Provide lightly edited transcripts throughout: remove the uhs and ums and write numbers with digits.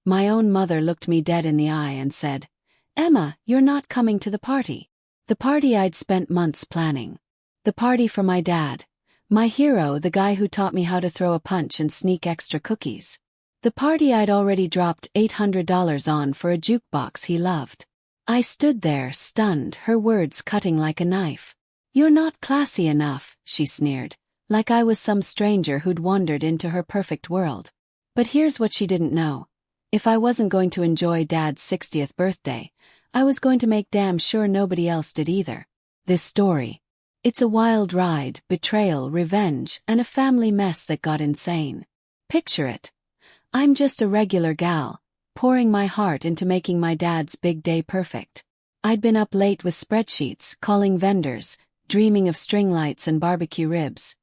my own mother looked me dead in the eye and said, "Emma, you're not coming to the party." The party I'd spent months planning. The party for my dad. My hero, the guy who taught me how to throw a punch and sneak extra cookies. The party I'd already dropped $800 on for a jukebox he loved. I stood there, stunned, her words cutting like a knife. "You're not classy enough," she sneered, like I was some stranger who'd wandered into her perfect world. But here's what she didn't know. If I wasn't going to enjoy Dad's 60th birthday, I was going to make damn sure nobody else did either. This story. It's a wild ride, betrayal, revenge, and a family mess that got insane. Picture it. I'm just a regular gal, pouring my heart into making my dad's big day perfect. I'd been up late with spreadsheets, calling vendors, dreaming of string lights and barbecue ribs.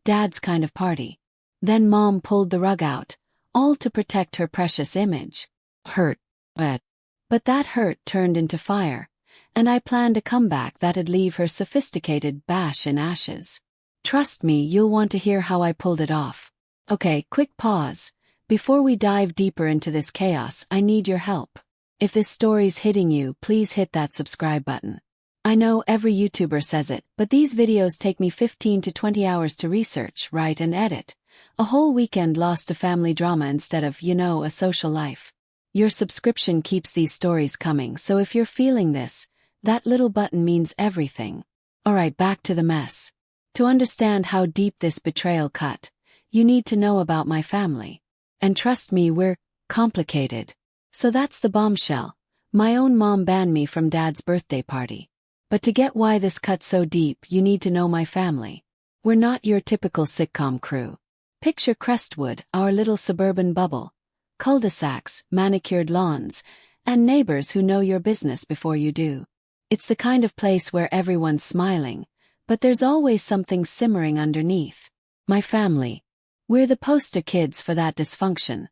Dad's kind of party. Then Mom pulled the rug out, all to protect her precious image. Hurt. But that hurt turned into fire, and I planned a comeback that'd leave her sophisticated bash in ashes. Trust me, you'll want to hear how I pulled it off. Okay, quick pause. Before we dive deeper into this chaos, I need your help. If this story's hitting you, please hit that subscribe button. I know every YouTuber says it, but these videos take me 15 to 20 hours to research, write, and edit. A whole weekend lost to family drama instead of, a social life. Your subscription keeps these stories coming, so if you're feeling this, that little button means everything. Alright, back to the mess. To understand how deep this betrayal cut, you need to know about my family. And trust me, we're complicated. So that's the bombshell. My own mom banned me from Dad's birthday party. But to get why this cut so deep, you need to know my family. We're not your typical sitcom crew. Picture Crestwood, our little suburban bubble. Cul-de-sacs, manicured lawns, and neighbors who know your business before you do. It's the kind of place where everyone's smiling, but there's always something simmering underneath. My family. We're the poster kids for that dysfunction,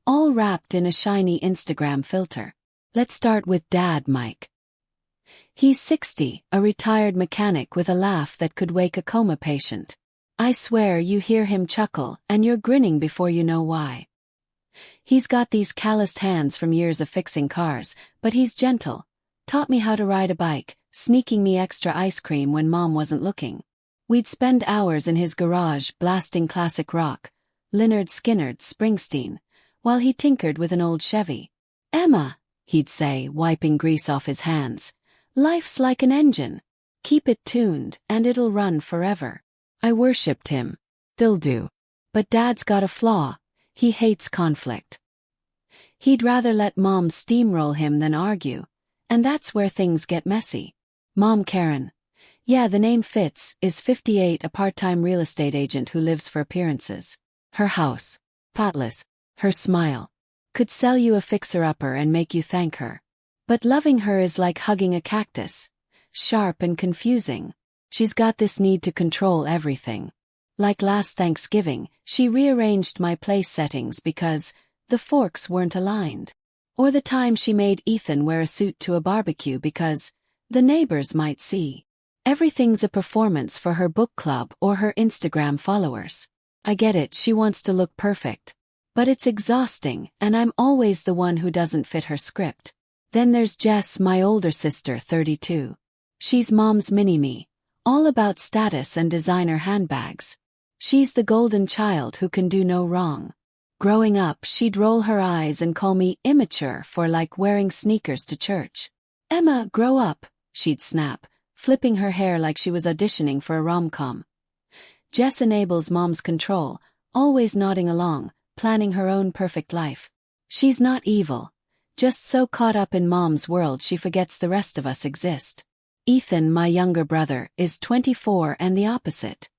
all wrapped in a shiny Instagram filter. Let's start with Dad, Mike. He's 60, a retired mechanic with a laugh that could wake a coma patient. I swear you hear him chuckle, and you're grinning before you know why. He's got these calloused hands from years of fixing cars, but he's gentle. Taught me how to ride a bike, sneaking me extra ice cream when Mom wasn't looking. We'd spend hours in his garage blasting classic rock, Lynyrd Skynyrd, Springsteen, while he tinkered with an old Chevy. "Emma," he'd say, wiping grease off his hands, "life's like an engine. Keep it tuned, and it'll run forever." I worshipped him. Still do. But Dad's got a flaw. He hates conflict. He'd rather let Mom steamroll him than argue, and that's where things get messy. Mom Karen. Yeah, the name fits, is 58, a part-time real estate agent who lives for appearances. Her house. Spotless. Her smile. Could sell you a fixer-upper and make you thank her. But loving her is like hugging a cactus. Sharp and confusing. She's got this need to control everything. Like last Thanksgiving, she rearranged my place settings because the forks weren't aligned. Or the time she made Ethan wear a suit to a barbecue because the neighbors might see. Everything's a performance for her book club or her Instagram followers. I get it, she wants to look perfect. But it's exhausting, and I'm always the one who doesn't fit her script. Then there's Jess, my older sister, 32. She's Mom's mini-me, all about status and designer handbags. She's the golden child who can do no wrong. Growing up, she'd roll her eyes and call me immature for wearing sneakers to church. "Emma, grow up," she'd snap, flipping her hair like she was auditioning for a rom-com. Jess enables Mom's control, always nodding along, planning her own perfect life. She's not evil, just so caught up in Mom's world she forgets the rest of us exist. Ethan, my younger brother, is 24 and the opposite.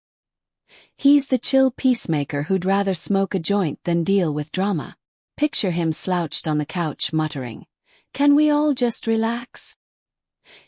He's the chill peacemaker who'd rather smoke a joint than deal with drama. Picture him slouched on the couch muttering, "Can we all just relax?"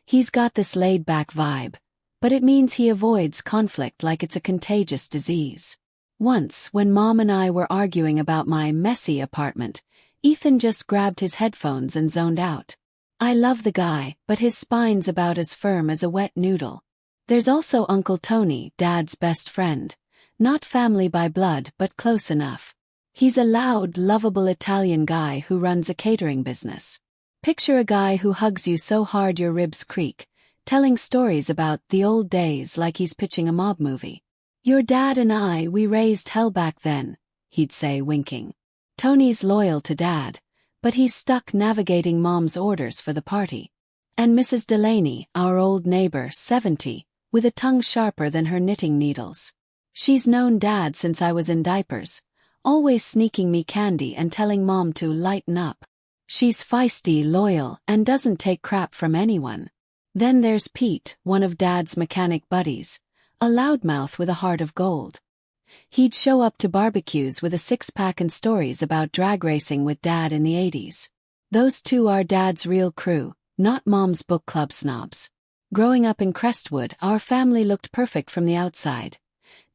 He's got this laid-back vibe, but it means he avoids conflict like it's a contagious disease. Once, when Mom and I were arguing about my messy apartment, Ethan just grabbed his headphones and zoned out. I love the guy, but his spine's about as firm as a wet noodle. There's also Uncle Tony, Dad's best friend. Not family by blood, but close enough. He's a loud, lovable Italian guy who runs a catering business. Picture a guy who hugs you so hard your ribs creak, telling stories about the old days like he's pitching a mob movie. Your dad and we raised hell back then, he'd say, winking. Tony's loyal to dad, but he's stuck navigating mom's orders for the party. And Mrs. Delaney, our old neighbor, 70, with a tongue sharper than her knitting needles. She's known dad since I was in diapers, always sneaking me candy and telling mom to lighten up. She's feisty, loyal, and doesn't take crap from anyone. Then there's Pete, one of dad's mechanic buddies, a loudmouth with a heart of gold. He'd show up to barbecues with a six-pack and stories about drag racing with dad in the 80s. Those two are dad's real crew, not mom's book club snobs. Growing up in Crestwood, our family looked perfect from the outside.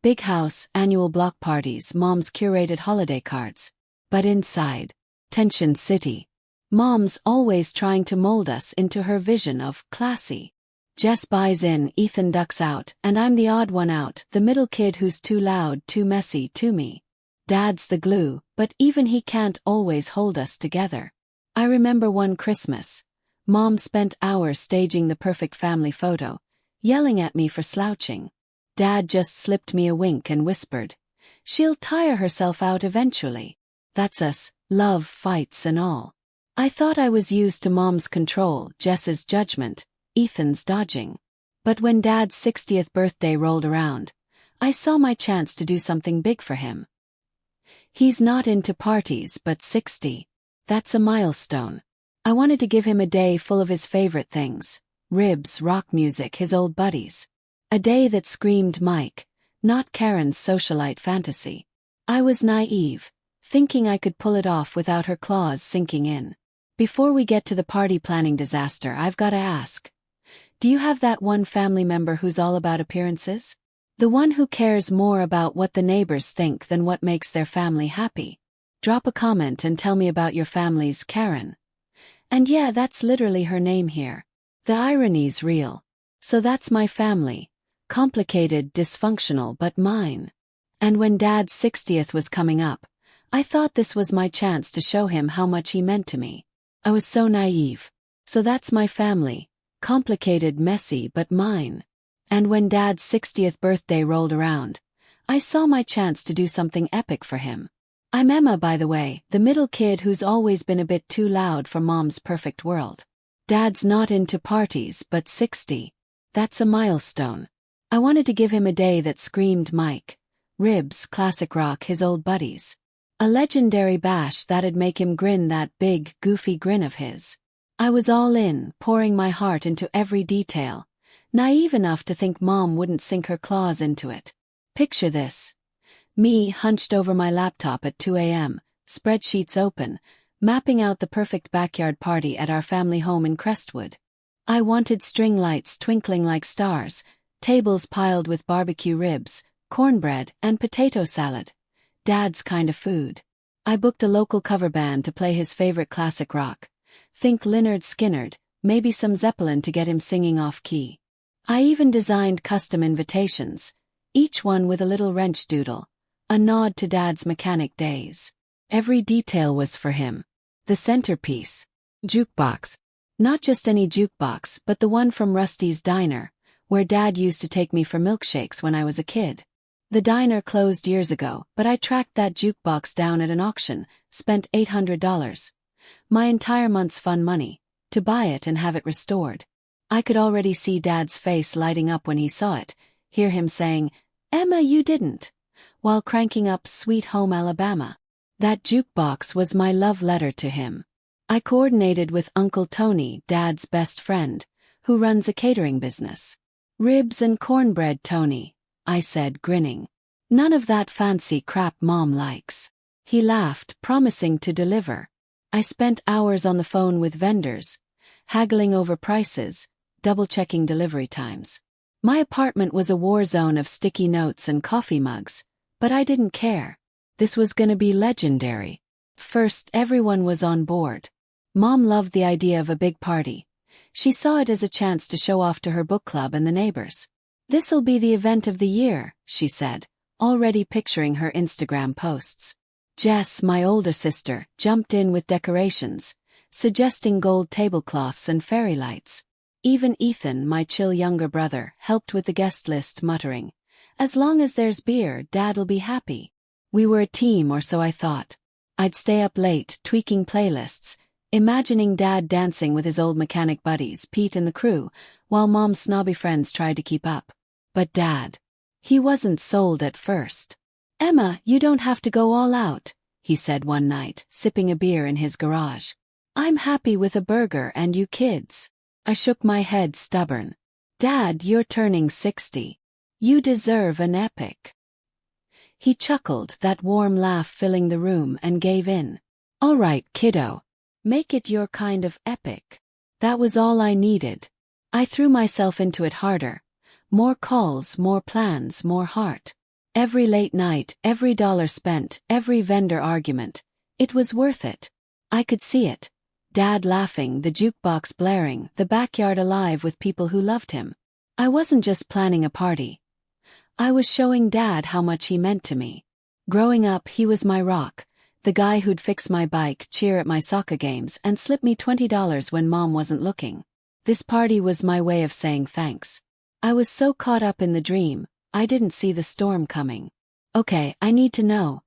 Big house, annual block parties, mom's curated holiday cards. But inside, Tension City. Mom's always trying to mold us into her vision of classy. Jess buys in, Ethan ducks out, and I'm the odd one out, the middle kid who's too loud, too messy, too me. Dad's the glue, but even he can't always hold us together. I remember one Christmas. Mom spent hours staging the perfect family photo, yelling at me for slouching. Dad just slipped me a wink and whispered, "She'll tire herself out eventually." That's us, love, fights and all. I thought I was used to mom's control, Jess's judgment, Ethan's dodging. But when dad's 60th birthday rolled around, I saw my chance to do something big for him. He's not into parties but 60. That's a milestone. I wanted to give him a day full of his favorite things. Ribs, rock music, his old buddies. A day that screamed Mike, not Karen's socialite fantasy. I was naive, thinking I could pull it off without her claws sinking in. Before we get to the party planning disaster, I've gotta ask. Do you have that one family member who's all about appearances? The one who cares more about what the neighbors think than what makes their family happy? Drop a comment and tell me about your family's Karen. And yeah, that's literally her name here. The irony's real. So that's my family. Complicated, dysfunctional, but mine. And when Dad's 60th was coming up, I thought this was my chance to show him how much he meant to me. I was so naive. So that's my family. Complicated, messy, but mine. And when Dad's 60th birthday rolled around, I saw my chance to do something epic for him. I'm Emma, by the way, the middle kid who's always been a bit too loud for mom's perfect world. Dad's not into parties but 60. That's a milestone. I wanted to give him a day that screamed Mike. Ribs, classic rock, his old buddies. A legendary bash that'd make him grin that big, goofy grin of his. I was all in, pouring my heart into every detail, naive enough to think mom wouldn't sink her claws into it. Picture this. Me hunched over my laptop at 2 a.m., spreadsheets open, mapping out the perfect backyard party at our family home in Crestwood. I wanted string lights twinkling like stars, tables piled with barbecue ribs, cornbread, and potato salad. Dad's kind of food. I booked a local cover band to play his favorite classic rock. Think Lynyrd Skynyrd, maybe some Zeppelin to get him singing off-key. I even designed custom invitations, each one with a little wrench doodle, a nod to Dad's mechanic days. Every detail was for him. The centerpiece. Jukebox. Not just any jukebox, but the one from Rusty's Diner, where Dad used to take me for milkshakes when I was a kid. The diner closed years ago, but I tracked that jukebox down at an auction, spent $800. My entire month's fun money, to buy it and have it restored. I could already see Dad's face lighting up when he saw it, hear him saying, "Emma, you didn't," while cranking up Sweet Home Alabama. That jukebox was my love letter to him. I coordinated with Uncle Tony, Dad's best friend, who runs a catering business. "Ribs and cornbread, Tony," I said, grinning. "None of that fancy crap Mom likes." He laughed, promising to deliver. I spent hours on the phone with vendors, haggling over prices, double-checking delivery times. My apartment was a war zone of sticky notes and coffee mugs, but I didn't care. This was gonna be legendary. First, everyone was on board. Mom loved the idea of a big party. She saw it as a chance to show off to her book club and the neighbors. "This'll be the event of the year," she said, already picturing her Instagram posts. Jess, my older sister, jumped in with decorations, suggesting gold tablecloths and fairy lights. Even Ethan, my chill younger brother, helped with the guest list, muttering, "As long as there's beer, Dad'll be happy." We were a team, or so I thought. I'd stay up late, tweaking playlists, imagining Dad dancing with his old mechanic buddies, Pete and the crew, while Mom's snobby friends tried to keep up. But Dad, he wasn't sold at first. "Emma, you don't have to go all out," he said one night, sipping a beer in his garage. "I'm happy with a burger and you kids." I shook my head, stubborn. "Dad, you're turning 60. You deserve an epic." He chuckled, that warm laugh filling the room, and gave in. "All right, kiddo. Make it your kind of epic." That was all I needed. I threw myself into it harder. More calls, more plans, more heart. Every late night, every dollar spent, every vendor argument. It was worth it. I could see it. Dad laughing, the jukebox blaring, the backyard alive with people who loved him. I wasn't just planning a party. I was showing Dad how much he meant to me. Growing up, he was my rock, the guy who'd fix my bike, cheer at my soccer games, and slip me $20 when Mom wasn't looking. This party was my way of saying thanks. I was so caught up in the dream, I didn't see the storm coming. "Okay, I need to know.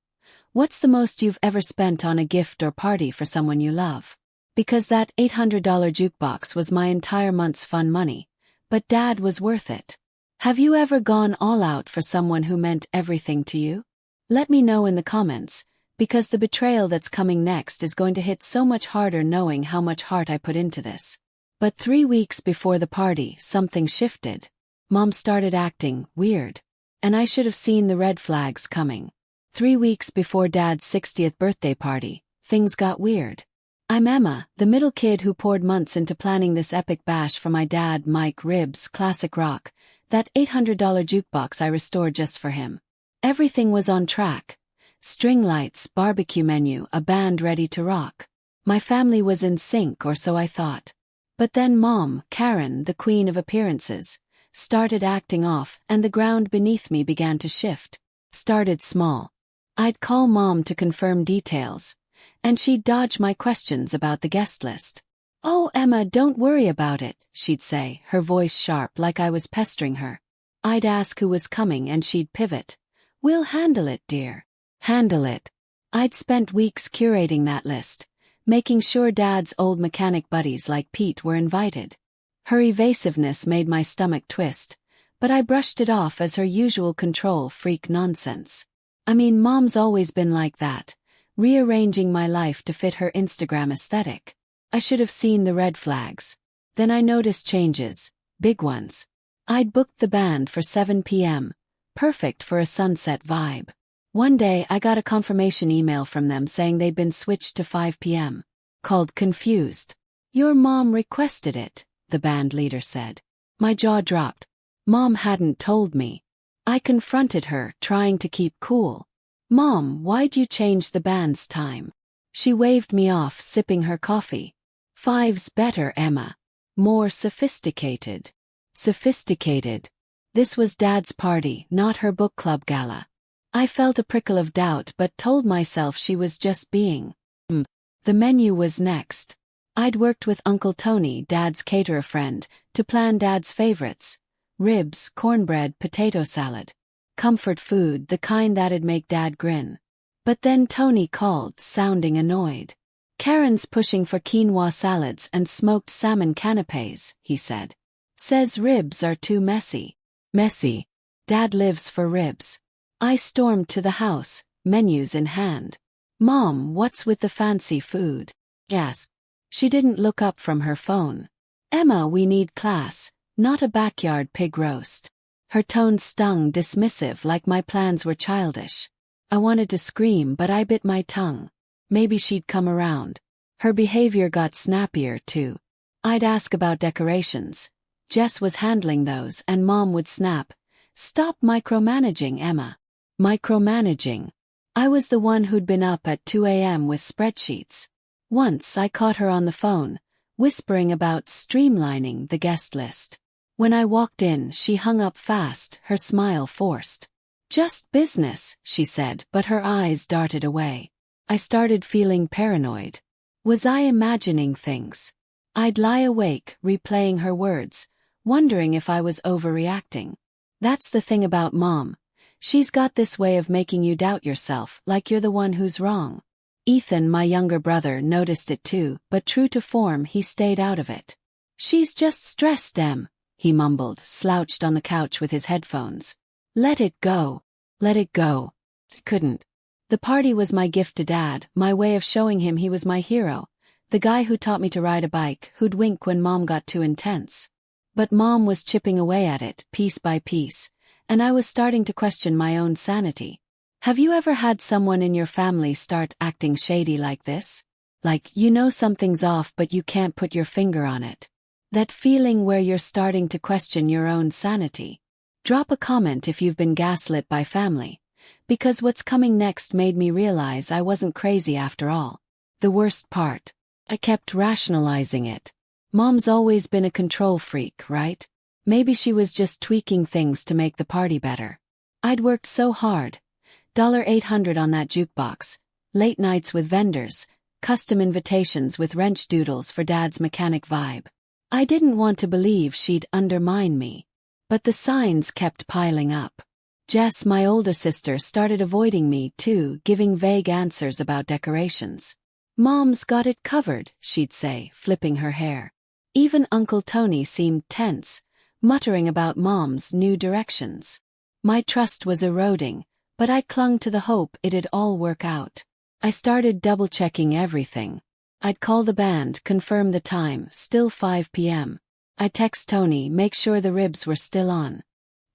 What's the most you've ever spent on a gift or party for someone you love?" Because that $800 jukebox was my entire month's fun money, but Dad was worth it. Have you ever gone all out for someone who meant everything to you? Let me know in the comments, because the betrayal that's coming next is going to hit so much harder knowing how much heart I put into this. But 3 weeks before the party, something shifted. Mom started acting weird. And I should have seen the red flags coming. 3 weeks before Dad's 60th birthday party, things got weird. I'm Emma, the middle kid who poured months into planning this epic bash for my dad, Mike. Ribs, classic rock, that $800 jukebox I restored just for him. Everything was on track. String lights, barbecue menu, a band ready to rock. My family was in sync, or so I thought. But then Mom, Karen, the queen of appearances, started acting off, and the ground beneath me began to shift. Started small. I'd call Mom to confirm details, and she'd dodge my questions about the guest list. "Oh, Emma, don't worry about it," she'd say, her voice sharp like I was pestering her. I'd ask who was coming and she'd pivot. "We'll handle it, dear." Handle it. I'd spent weeks curating that list, making sure Dad's old mechanic buddies like Pete were invited. Her evasiveness made my stomach twist, but I brushed it off as her usual control freak nonsense. I mean, Mom's always been like that, rearranging my life to fit her Instagram aesthetic. I should have seen the red flags. Then I noticed changes, big ones. I'd booked the band for 7 p.m., perfect for a sunset vibe. One day I got a confirmation email from them saying they'd been switched to 5 p.m. Called confused. "Your mom requested it," the band leader said. My jaw dropped. Mom hadn't told me. I confronted her, trying to keep cool. "Mom, why'd you change the band's time?" She waved me off, sipping her coffee. "5's better, Emma. More sophisticated." Sophisticated. This was Dad's party, not her book club gala. I felt a prickle of doubt but told myself she was just being. The menu was next. I'd worked with Uncle Tony, Dad's caterer friend, to plan Dad's favorites. Ribs, cornbread, potato salad. Comfort food, the kind that'd make Dad grin. But then Tony called, sounding annoyed. "Karen's pushing for quinoa salads and smoked salmon canapes," he said. "Says ribs are too messy." Messy. Dad lives for ribs. I stormed to the house, menus in hand. "Mom, what's with the fancy food?" Yes. She didn't look up from her phone. "Emma, we need class, not a backyard pig roast." Her tone stung, dismissive, like my plans were childish. I wanted to scream, but I bit my tongue. Maybe she'd come around. Her behavior got snappier, too. I'd ask about decorations. Jess was handling those, and Mom would snap. "Stop micromanaging, Emma." Micromanaging. I was the one who'd been up at 2 a.m. with spreadsheets. Once I caught her on the phone, whispering about streamlining the guest list. When I walked in, she hung up fast, her smile forced. "Just business," she said, but her eyes darted away. I started feeling paranoid. Was I imagining things? I'd lie awake, replaying her words, wondering if I was overreacting. That's the thing about Mom. She's got this way of making you doubt yourself, like you're the one who's wrong. Ethan, my younger brother, noticed it too, but true to form, he stayed out of it. "She's just stressed, Em," he mumbled, slouched on the couch with his headphones. "Let it go. Let it go." Couldn't. The party was my gift to Dad, my way of showing him he was my hero, the guy who taught me to ride a bike, who'd wink when Mom got too intense. But Mom was chipping away at it, piece by piece, and I was starting to question my own sanity. Have you ever had someone in your family start acting shady like this? Like, you know something's off but you can't put your finger on it. That feeling where you're starting to question your own sanity. Drop a comment if you've been gaslit by family, because what's coming next made me realize I wasn't crazy after all. The worst part. I kept rationalizing it. Mom's always been a control freak, right? Maybe she was just tweaking things to make the party better. I'd worked so hard. $800 on that jukebox, late nights with vendors, custom invitations with wrench doodles for Dad's mechanic vibe. I didn't want to believe she'd undermine me. But the signs kept piling up. Jess, my older sister, started avoiding me too, giving vague answers about decorations. "Mom's got it covered," she'd say, flipping her hair. Even Uncle Tony seemed tense, muttering about Mom's new directions. My trust was eroding, but I clung to the hope it'd all work out. I started double-checking everything. I'd call the band, confirm the time, still 5 p.m. I'd text Tony, make sure the ribs were still on.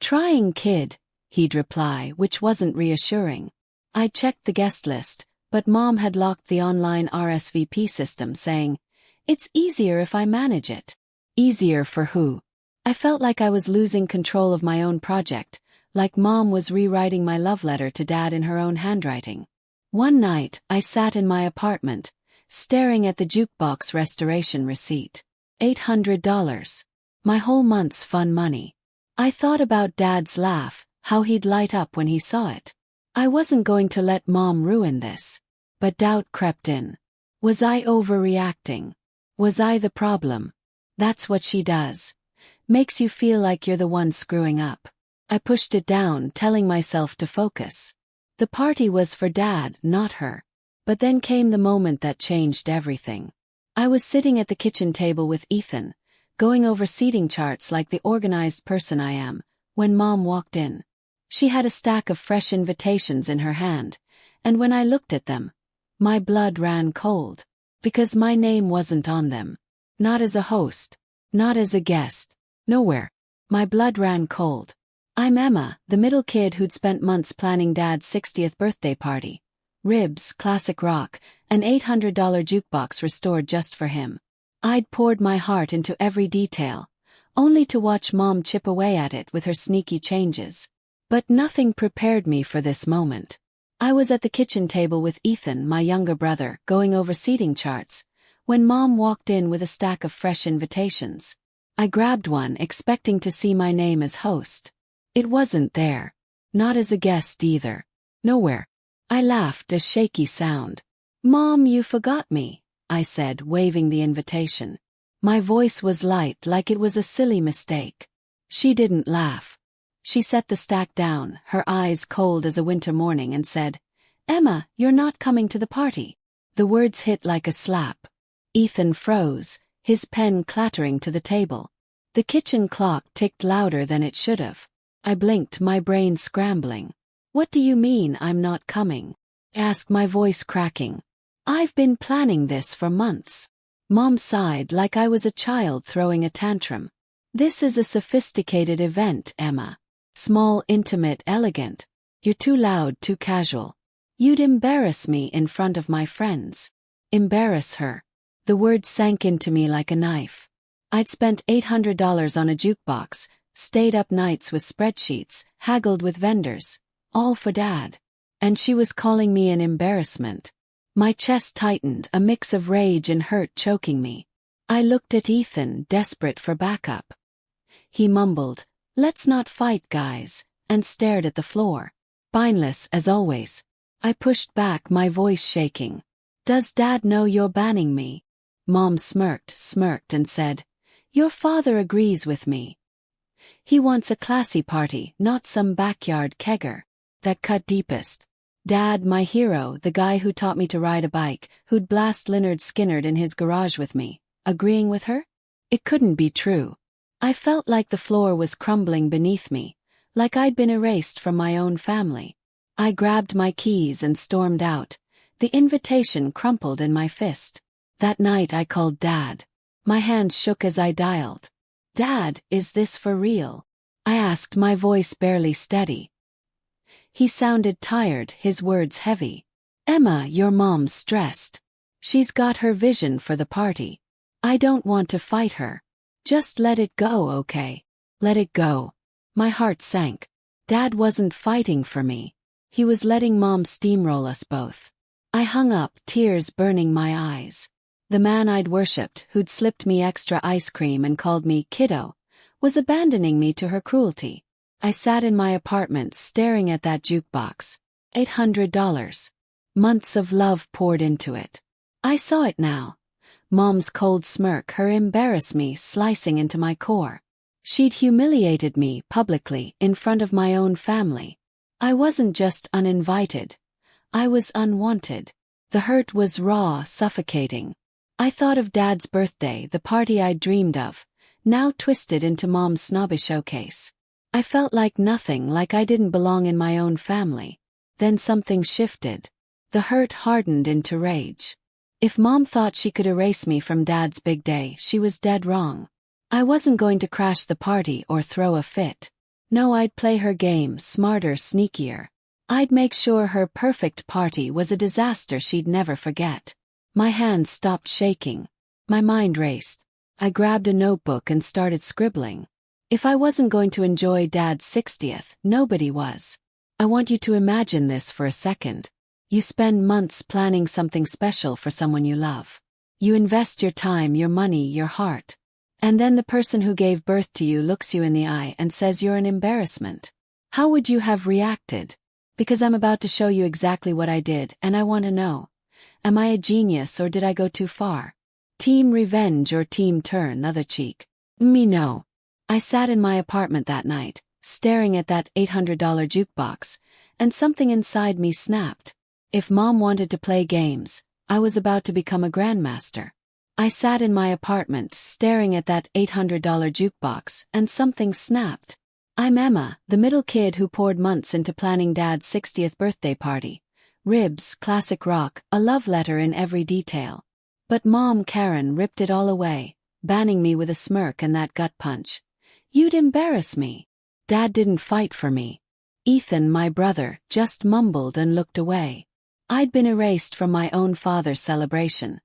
"Trying, kid," he'd reply, which wasn't reassuring. I'd checked the guest list, but Mom had locked the online RSVP system, saying, "It's easier if I manage it." Easier for who? I felt like I was losing control of my own project, like Mom was rewriting my love letter to Dad in her own handwriting. One night, I sat in my apartment, staring at the jukebox restoration receipt. $800. My whole month's fun money. I thought about Dad's laugh, how he'd light up when he saw it. I wasn't going to let Mom ruin this. But doubt crept in. Was I overreacting? Was I the problem? That's what she does. Makes you feel like you're the one screwing up. I pushed it down, telling myself to focus. The party was for Dad, not her. But then came the moment that changed everything. I was sitting at the kitchen table with Ethan, going over seating charts like the organized person I am, when Mom walked in. She had a stack of fresh invitations in her hand, and when I looked at them, my blood ran cold. Because my name wasn't on them. Not as a host. Not as a guest. Nowhere. My blood ran cold. I'm Emma, the middle kid who'd spent months planning Dad's 60th birthday party. Ribs, classic rock, an $800 jukebox restored just for him. I'd poured my heart into every detail, only to watch Mom chip away at it with her sneaky changes. But nothing prepared me for this moment. I was at the kitchen table with Ethan, my younger brother, going over seating charts, when Mom walked in with a stack of fresh invitations. I grabbed one, expecting to see my name as host. It wasn't there. Not as a guest either. Nowhere. I laughed, a shaky sound. "Mom, you forgot me," I said, waving the invitation. My voice was light, like it was a silly mistake. She didn't laugh. She set the stack down, her eyes cold as a winter morning, and said, "Emma, you're not coming to the party." The words hit like a slap. Ethan froze, his pen clattering to the table. The kitchen clock ticked louder than it should have. I blinked, my brain scrambling. "What do you mean I'm not coming?" I asked, my voice cracking. "I've been planning this for months." Mom sighed like I was a child throwing a tantrum. "This is a sophisticated event, Emma. Small, intimate, elegant. You're too loud, too casual. You'd embarrass me in front of my friends." Embarrass her. The word sank into me like a knife. I'd spent $800 on a jukebox, stayed up nights with spreadsheets, haggled with vendors, all for Dad. And she was calling me an embarrassment. My chest tightened, a mix of rage and hurt choking me. I looked at Ethan, desperate for backup. He mumbled, "Let's not fight, guys," and stared at the floor. Spineless, as always. I pushed back, my voice shaking. Does Dad know you're banning me? Mom smirked and said, your father agrees with me. He wants a classy party, not some backyard kegger. That cut deepest. Dad, my hero, the guy who taught me to ride a bike, who'd blast Lynyrd Skynyrd in his garage with me, agreeing with her? It couldn't be true. I felt like the floor was crumbling beneath me, like I'd been erased from my own family. I grabbed my keys and stormed out. The invitation crumpled in my fist. That night I called Dad. My hands shook as I dialed. Dad, is this for real? I asked, my voice barely steady. He sounded tired, his words heavy. Emma, your mom's stressed. She's got her vision for the party. I don't want to fight her. Just let it go, okay? Let it go. My heart sank. Dad wasn't fighting for me. He was letting Mom steamroll us both. I hung up, tears burning my eyes. The man I'd worshipped, who'd slipped me extra ice cream and called me kiddo, was abandoning me to her cruelty. I sat in my apartment staring at that jukebox. $800. Months of love poured into it. I saw it now. Mom's cold smirk, her embarrass me slicing into my core. She'd humiliated me publicly in front of my own family. I wasn't just uninvited. I was unwanted. The hurt was raw, suffocating. I thought of Dad's birthday, the party I'd dreamed of, now twisted into Mom's snobbish showcase. I felt like nothing, like I didn't belong in my own family. Then something shifted. The hurt hardened into rage. If Mom thought she could erase me from Dad's big day, she was dead wrong. I wasn't going to crash the party or throw a fit. No, I'd play her game, smarter, sneakier. I'd make sure her perfect party was a disaster she'd never forget. My hands stopped shaking. My mind raced. I grabbed a notebook and started scribbling. If I wasn't going to enjoy Dad's 60th, nobody was. I want you to imagine this for a second. You spend months planning something special for someone you love. You invest your time, your money, your heart. And then the person who gave birth to you looks you in the eye and says you're an embarrassment. How would you have reacted? Because I'm about to show you exactly what I did, and I want to know. Am I a genius or did I go too far? Team revenge or team turn other cheek? Me no. I sat in my apartment that night, staring at that $800 jukebox, and something inside me snapped. If Mom wanted to play games, I was about to become a grandmaster. I sat in my apartment, staring at that $800 jukebox, and something snapped. I'm Emma, the middle kid who poured months into planning Dad's 60th birthday party. Ribs, classic rock, a love letter in every detail. But Mom Karen ripped it all away, banning me with a smirk and that gut punch. You'd embarrass me. Dad didn't fight for me. Ethan, my brother, just mumbled and looked away. I'd been erased from my own father's celebration,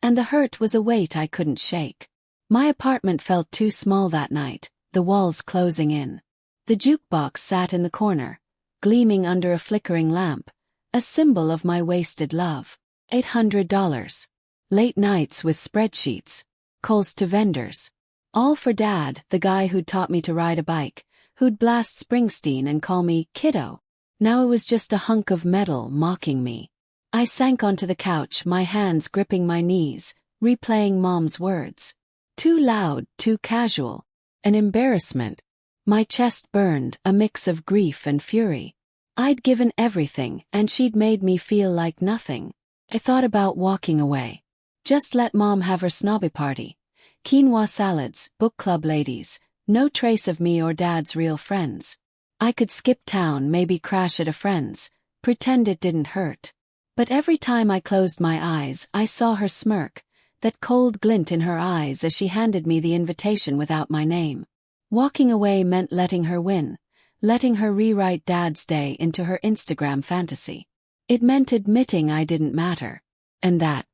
and the hurt was a weight I couldn't shake. My apartment felt too small that night, the walls closing in. The jukebox sat in the corner, gleaming under a flickering lamp, a symbol of my wasted love. $800. Late nights with spreadsheets, calls to vendors. All for Dad, the guy who'd taught me to ride a bike, who'd blast Springsteen and call me kiddo. Now it was just a hunk of metal mocking me. I sank onto the couch, my hands gripping my knees, replaying Mom's words. Too loud, too casual. An embarrassment. My chest burned, a mix of grief and fury. I'd given everything, and she'd made me feel like nothing. I thought about walking away. Just let Mom have her snobby party. Quinoa salads, book club ladies, no trace of me or Dad's real friends. I could skip town, maybe crash at a friend's, pretend it didn't hurt. But every time I closed my eyes, I saw her smirk, that cold glint in her eyes as she handed me the invitation without my name. Walking away meant letting her win, letting her rewrite Dad's day into her Instagram fantasy. It meant admitting I didn't matter. And that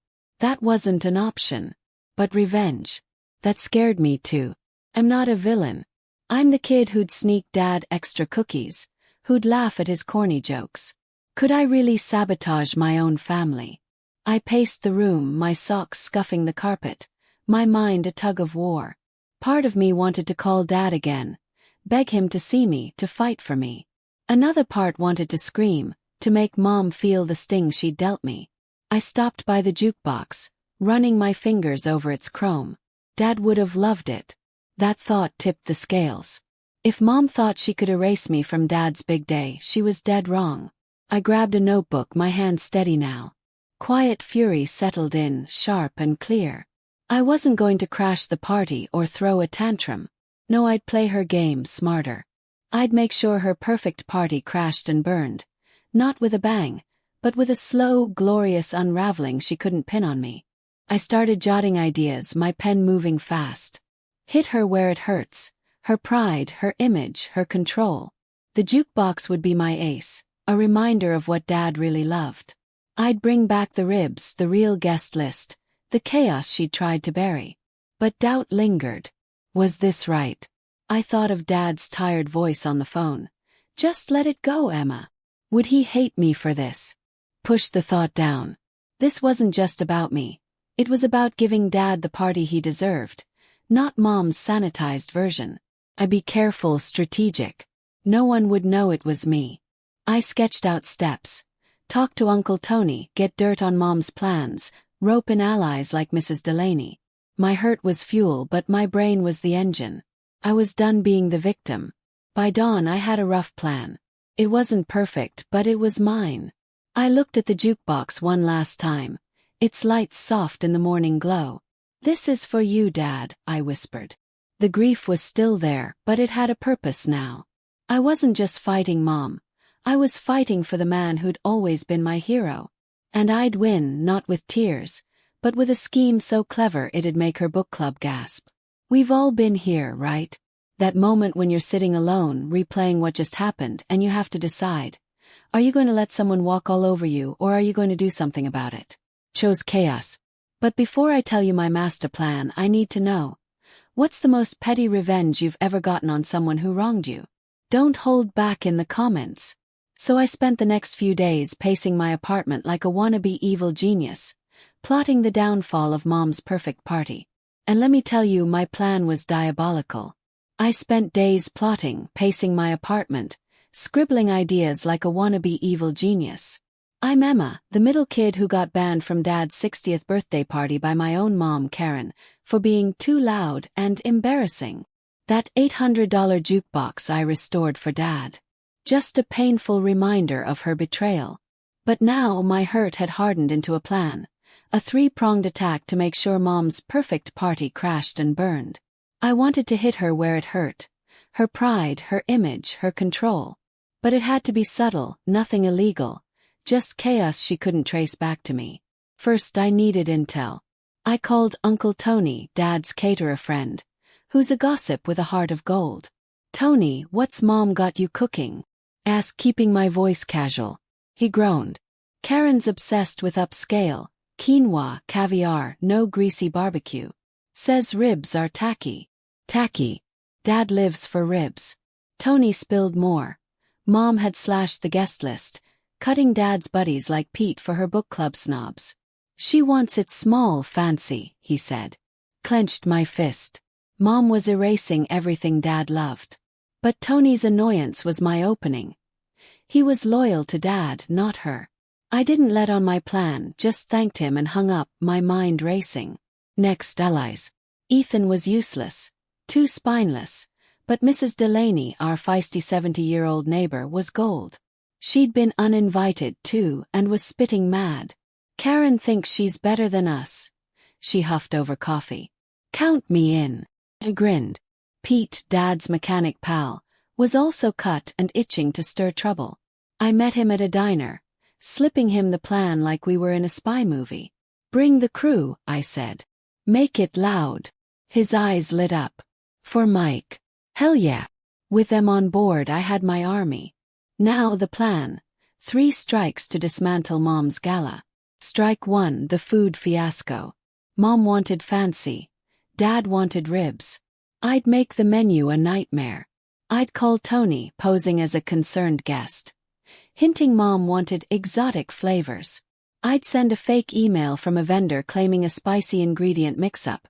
wasn't an option. But revenge. That scared me too. I'm not a villain. I'm the kid who'd sneak Dad extra cookies, who'd laugh at his corny jokes. Could I really sabotage my own family? I paced the room, my socks scuffing the carpet, my mind a tug of war. Part of me wanted to call Dad again, beg him to see me, to fight for me. Another part wanted to scream, to make Mom feel the sting she'd dealt me. I stopped by the jukebox, running my fingers over its chrome. Dad would have loved it. That thought tipped the scales. If Mom thought she could erase me from Dad's big day, she was dead wrong. I grabbed a notebook, my hand steady now. Quiet fury settled in, sharp and clear. I wasn't going to crash the party or throw a tantrum. No, I'd play her game smarter. I'd make sure her perfect party crashed and burned. Not with a bang, but with a slow, glorious unraveling she couldn't pin on me. I started jotting ideas, my pen moving fast. Hit her where it hurts. Her pride, her image, her control. The jukebox would be my ace, a reminder of what Dad really loved. I'd bring back the ribs, the real guest list, the chaos she'd tried to bury. But doubt lingered. Was this right? I thought of Dad's tired voice on the phone. Just let it go, Emma. Would he hate me for this? Pushed the thought down. This wasn't just about me. It was about giving Dad the party he deserved, not Mom's sanitized version. I'd be careful, strategic. No one would know it was me. I sketched out steps. Talk to Uncle Tony, get dirt on Mom's plans, rope in allies like Mrs. Delaney. My hurt was fuel, but my brain was the engine. I was done being the victim. By dawn I had a rough plan. It wasn't perfect, but it was mine. I looked at the jukebox one last time, its lights soft in the morning glow. "This is for you, Dad," I whispered. The grief was still there, but it had a purpose now. I wasn't just fighting Mom. I was fighting for the man who'd always been my hero. And I'd win, not with tears, but with a scheme so clever it'd make her book club gasp. We've all been here, right? That moment when you're sitting alone, replaying what just happened, and you have to decide. Are you going to let someone walk all over you, or are you going to do something about it? Chose chaos. But before I tell you my master plan, I need to know. What's the most petty revenge you've ever gotten on someone who wronged you? Don't hold back in the comments. So I spent the next few days pacing my apartment like a wannabe evil genius, plotting the downfall of Mom's perfect party. And let me tell you, my plan was diabolical. I spent days plotting, pacing my apartment, scribbling ideas like a wannabe evil genius. I'm Emma, the middle kid who got banned from Dad's 60th birthday party by my own mom, Karen, for being too loud and embarrassing. That $800 jukebox I restored for Dad. Just a painful reminder of her betrayal. But now my hurt had hardened into a plan. A three-pronged attack to make sure Mom's perfect party crashed and burned. I wanted to hit her where it hurt. Her pride, her image, her control. But it had to be subtle, nothing illegal. Just chaos she couldn't trace back to me. First, I needed intel. I called Uncle Tony, Dad's caterer friend, who's a gossip with a heart of gold. "Tony, what's Mom got you cooking?" asked, keeping my voice casual. He groaned. "Karen's obsessed with upscale. Quinoa, caviar, no greasy barbecue. Says ribs are tacky." Tacky. Dad lives for ribs. Tony spilled more. Mom had slashed the guest list, cutting Dad's buddies like Pete for her book club snobs. "She wants it small, fancy," he said. Clenched my fist. Mom was erasing everything Dad loved. But Tony's annoyance was my opening. He was loyal to Dad, not her. I didn't let on my plan, just thanked him and hung up, my mind racing. Next, allies. Ethan was useless. Too spineless. But Mrs. Delaney, our feisty 70-year-old neighbor, was gold. She'd been uninvited, too, and was spitting mad. "Karen thinks she's better than us," she huffed over coffee. "Count me in." I grinned. Pete, Dad's mechanic pal, was also cut and itching to stir trouble. I met him at a diner, slipping him the plan like we were in a spy movie. "Bring the crew," I said. "Make it loud." His eyes lit up. "For Mike." Hell yeah. With them on board, I had my army. Now the plan. 3 strikes to dismantle Mom's gala. Strike 1, the food fiasco. Mom wanted fancy. Dad wanted ribs. I'd make the menu a nightmare. I'd call Tony, posing as a concerned guest, hinting Mom wanted exotic flavors. I'd send a fake email from a vendor claiming a spicy ingredient mix-up.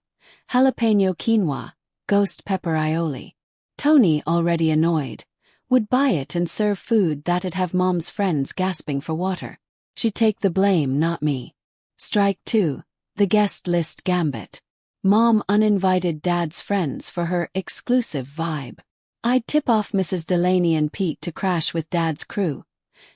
Jalapeno quinoa, ghost pepper aioli. Tony, already annoyed, Would buy it and serve food that'd have Mom's friends gasping for water. She'd take the blame, not me. Strike 2. The guest list gambit. Mom uninvited Dad's friends for her exclusive vibe. I'd tip off Mrs. Delaney and Pete to crash with Dad's crew.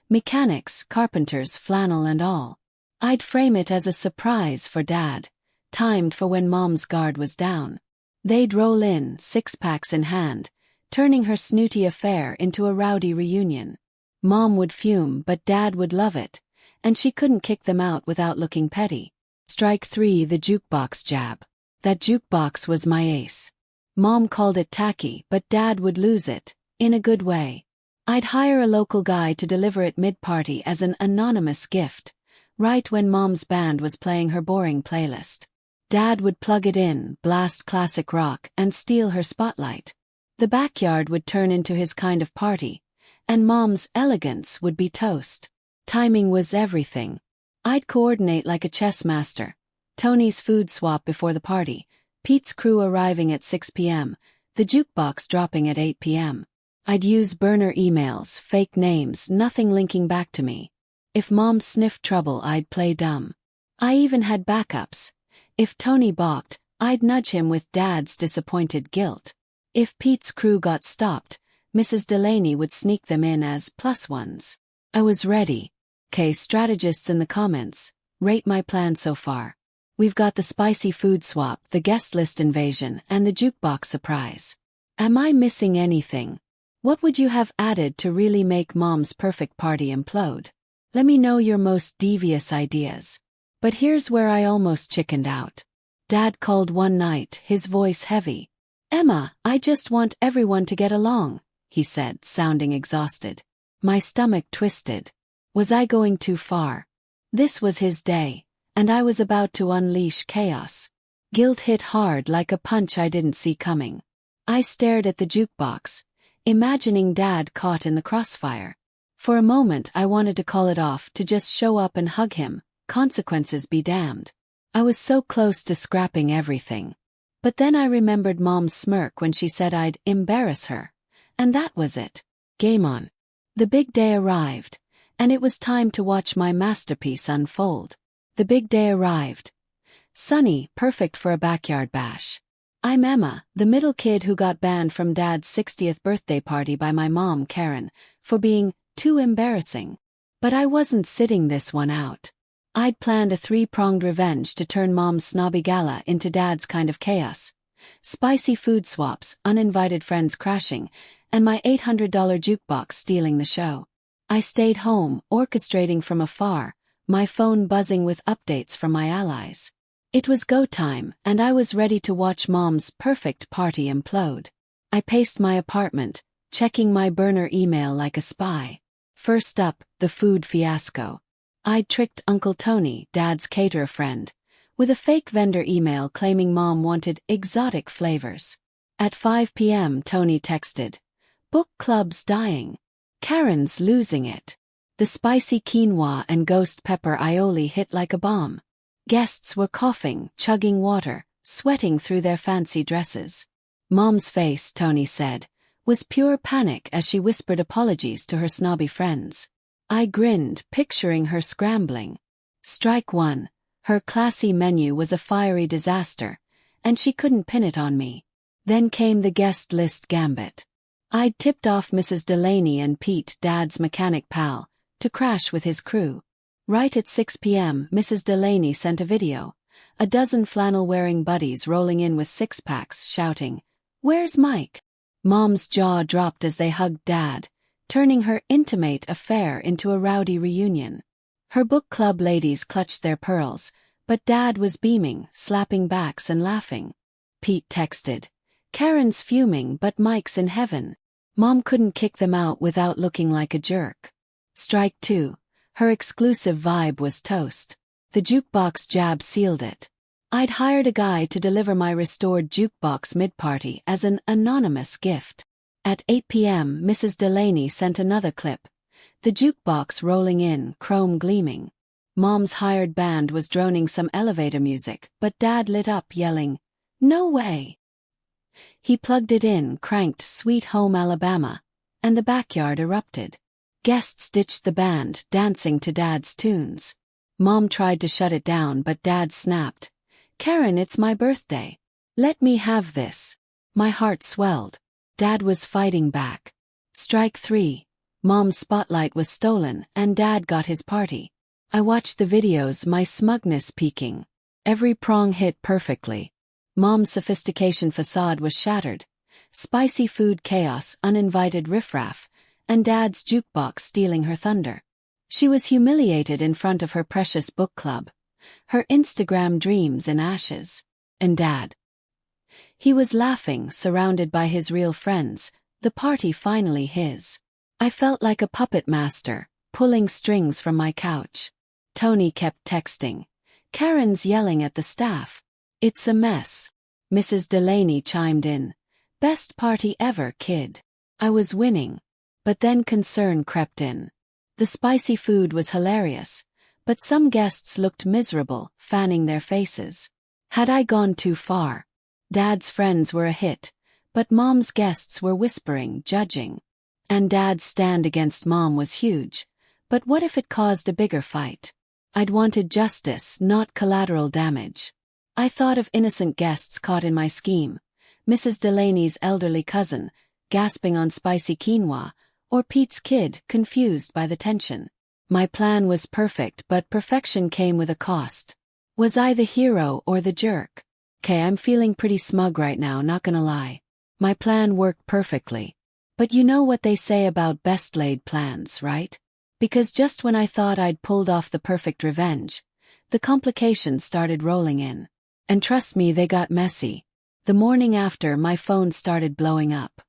Mechanics, carpenters, flannel and all. I'd frame it as a surprise for Dad, timed for when Mom's guard was down. They'd roll in, six-packs in hand, turning her snooty affair into a rowdy reunion. Mom would fume, but Dad would love it, and she couldn't kick them out without looking petty. Strike 3. The jukebox jab. That jukebox was my ace. Mom called it tacky, but Dad would lose it, in a good way. I'd hire a local guy to deliver it mid-party as an anonymous gift, right when Mom's band was playing her boring playlist. Dad would plug it in, blast classic rock, and steal her spotlight. The backyard would turn into his kind of party, and Mom's elegance would be toast. Timing was everything. I'd coordinate like a chess master. Tony's food swap before the party, Pete's crew arriving at 6 p.m., the jukebox dropping at 8 p.m. I'd use burner emails, fake names, nothing linking back to me. If Mom sniffed trouble, I'd play dumb. I even had backups. If Tony balked, I'd nudge him with Dad's disappointed guilt. If Pete's crew got stopped, Mrs. Delaney would sneak them in as plus ones. I was ready. Okay, strategists in the comments, rate my plan so far. We've got the spicy food swap, the guest list invasion, and the jukebox surprise. Am I missing anything? What would you have added to really make Mom's perfect party implode? Let me know your most devious ideas. But here's where I almost chickened out. Dad called one night, his voice heavy. "Emma, I just want everyone to get along," he said, sounding exhausted. My stomach twisted. Was I going too far? This was his day, and I was about to unleash chaos. Guilt hit hard like a punch I didn't see coming. I stared at the jukebox, imagining Dad caught in the crossfire. For a moment I wanted to call it off, to just show up and hug him, consequences be damned. I was so close to scrapping everything. But then I remembered Mom's smirk when she said I'd embarrass her. And that was it. Game on. The big day arrived, and it was time to watch my masterpiece unfold. The big day arrived. Sunny, perfect for a backyard bash. I'm Emma, the middle kid who got banned from Dad's 60th birthday party by my mom, Karen, for being too embarrassing. But I wasn't sitting this one out. I'd planned a three-pronged revenge to turn Mom's snobby gala into Dad's kind of chaos. Spicy food swaps, uninvited friends crashing, and my $800 jukebox stealing the show. I stayed home, orchestrating from afar, my phone buzzing with updates from my allies. It was go time, and I was ready to watch Mom's perfect party implode. I paced my apartment, checking my burner email like a spy. First up, the food fiasco. I'd tricked Uncle Tony, Dad's caterer friend, with a fake vendor email claiming Mom wanted exotic flavors. At 5 p.m. Tony texted, "Book club's dying. Karen's losing it." The spicy quinoa and ghost pepper aioli hit like a bomb. Guests were coughing, chugging water, sweating through their fancy dresses. Mom's face, Tony said, was pure panic as she whispered apologies to her snobby friends. I grinned, picturing her scrambling. Strike 1. Her classy menu was a fiery disaster, and she couldn't pin it on me. Then came the guest list gambit. I'd tipped off Mrs. Delaney and Pete, Dad's mechanic pal, to crash with his crew. Right at 6 p.m., Mrs. Delaney sent a video. A dozen flannel-wearing buddies rolling in with six-packs, shouting, "Where's Mike?" Mom's jaw dropped as they hugged Dad, turning her intimate affair into a rowdy reunion. Her book club ladies clutched their pearls, but Dad was beaming, slapping backs and laughing. Pete texted, "Karen's fuming but Mike's in heaven." Mom couldn't kick them out without looking like a jerk. Strike 2. Her exclusive vibe was toast. The jukebox jab sealed it. I'd hired a guy to deliver my restored jukebox mid-party as an anonymous gift. At 8 p.m., Mrs. Delaney sent another clip. The jukebox rolling in, chrome gleaming. Mom's hired band was droning some elevator music, but Dad lit up yelling, "No way!" He plugged it in, cranked Sweet Home Alabama, and the backyard erupted. Guests ditched the band, dancing to Dad's tunes. Mom tried to shut it down, but Dad snapped, "Karen, it's my birthday. Let me have this." My heart swelled. Dad was fighting back. Strike 3. Mom's spotlight was stolen, and Dad got his party. I watched the videos, my smugness peaking. Every prong hit perfectly. Mom's sophistication facade was shattered. Spicy food chaos, uninvited riffraff, and Dad's jukebox stealing her thunder. She was humiliated in front of her precious book club. Her Instagram dreams in ashes. And Dad. He was laughing, surrounded by his real friends, the party finally his. I felt like a puppet master, pulling strings from my couch. Tony kept texting. "Karen's yelling at the staff. It's a mess." Mrs. Delaney chimed in. "Best party ever, kid." I was winning. But then concern crept in. The spicy food was hilarious, but some guests looked miserable, fanning their faces. Had I gone too far? Dad's friends were a hit, but Mom's guests were whispering, judging. And Dad's stand against Mom was huge, but what if it caused a bigger fight? I'd wanted justice, not collateral damage. I thought of innocent guests caught in my scheme. Mrs. Delaney's elderly cousin, gasping on spicy quinoa, or Pete's kid, confused by the tension. My plan was perfect, but perfection came with a cost. Was I the hero or the jerk? I'm feeling pretty smug right now, not gonna lie. My plan worked perfectly. But you know what they say about best-laid plans, right? Because just when I thought I'd pulled off the perfect revenge, the complications started rolling in. And trust me, they got messy. The morning after, my phone started blowing up.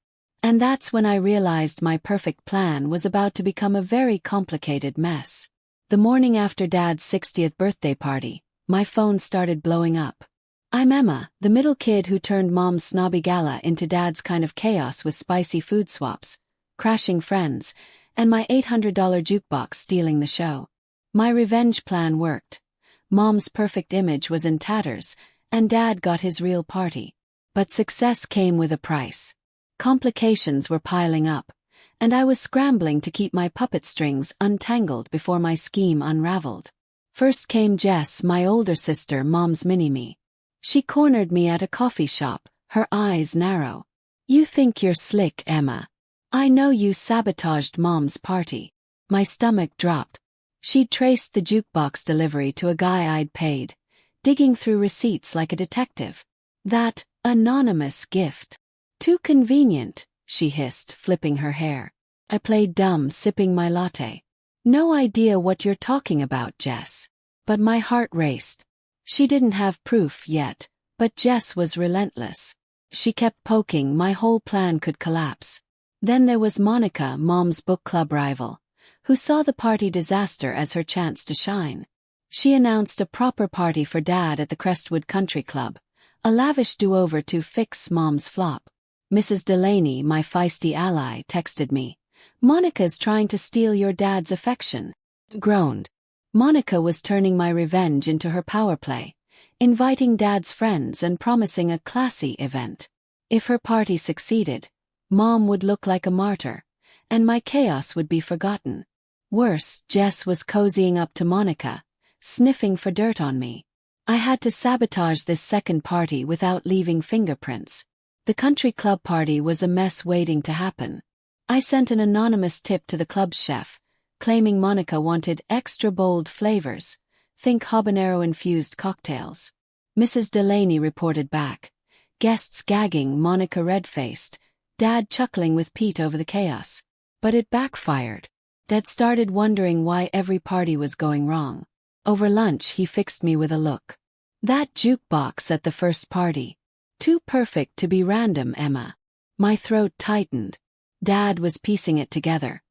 And that's when I realized my perfect plan was about to become a very complicated mess. The morning after Dad's 60th birthday party, my phone started blowing up. I'm Emma, the middle kid who turned Mom's snobby gala into Dad's kind of chaos with spicy food swaps, crashing friends, and my $800 jukebox stealing the show. My revenge plan worked. Mom's perfect image was in tatters, and Dad got his real party. But success came with a price. Complications were piling up, and I was scrambling to keep my puppet strings untangled before my scheme unraveled. First came Jess, my older sister, Mom's mini-me. She cornered me at a coffee shop, her eyes narrow. "You think you're slick, Emma. I know you sabotaged Mom's party." My stomach dropped. She'd traced the jukebox delivery to a guy I'd paid, digging through receipts like a detective. That anonymous gift. "Too convenient," she hissed, flipping her hair. I played dumb, sipping my latte. "No idea what you're talking about, Jess." But my heart raced. She didn't have proof yet, but Jess was relentless. She kept poking, my whole plan could collapse. Then there was Monica, Mom's book club rival, who saw the party disaster as her chance to shine. She announced a proper party for Dad at the Crestwood Country Club, a lavish do-over to fix Mom's flop. Mrs. Delaney, my feisty ally, texted me, "Monica's trying to steal your dad's affection." Groaned. Monica was turning my revenge into her power play, inviting Dad's friends and promising a classy event. If her party succeeded, Mom would look like a martyr, and my chaos would be forgotten. Worse, Jess was cozying up to Monica, sniffing for dirt on me. I had to sabotage this second party without leaving fingerprints. The country club party was a mess waiting to happen. I sent an anonymous tip to the club's chef, claiming Monica wanted extra bold flavors, think habanero-infused cocktails. Mrs. Delaney reported back. Guests gagging, Monica red-faced, Dad chuckling with Pete over the chaos. But it backfired. Dad started wondering why every party was going wrong. Over lunch he fixed me with a look. "That jukebox at the first party. Too perfect to be random, Emma." My throat tightened. Dad was piecing it together,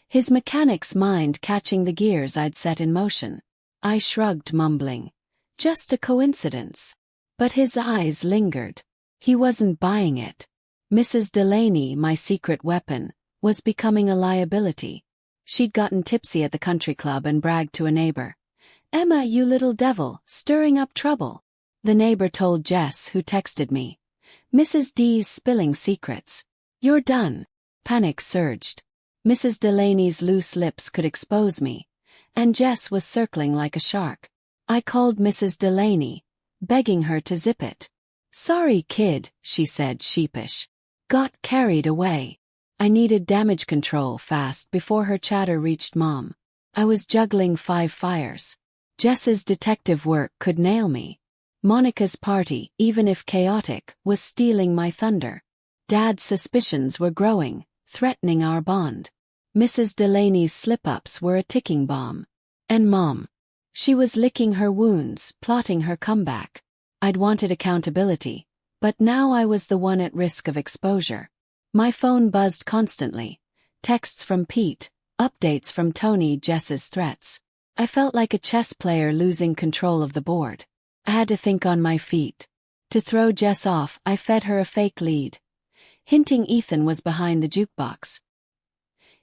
his mechanic's mind catching the gears I'd set in motion. I shrugged, mumbling, "Just a coincidence." But his eyes lingered. He wasn't buying it. Mrs. Delaney, my secret weapon, was becoming a liability. She'd gotten tipsy at the country club and bragged to a neighbor, "Emma, you little devil, stirring up trouble." The neighbor told Jess, who texted me, "Mrs. D's spilling secrets. You're done." Panic surged. Mrs. Delaney's loose lips could expose me, and Jess was circling like a shark. I called Mrs. Delaney, begging her to zip it. "Sorry, kid," she said, sheepish. "Got carried away." I needed damage control fast before her chatter reached Mom. I was juggling 5 fires. Jess's detective work could nail me. Monica's party, even if chaotic, was stealing my thunder. Dad's suspicions were growing, threatening our bond. Mrs. Delaney's slip-ups were a ticking bomb. And Mom. She was licking her wounds, plotting her comeback. I'd wanted accountability, but now I was the one at risk of exposure. My phone buzzed constantly. Texts from Pete, updates from Tony, Jess's threats. I felt like a chess player losing control of the board. I had to think on my feet. To throw Jess off, I fed her a fake lead, hinting Ethan was behind the jukebox.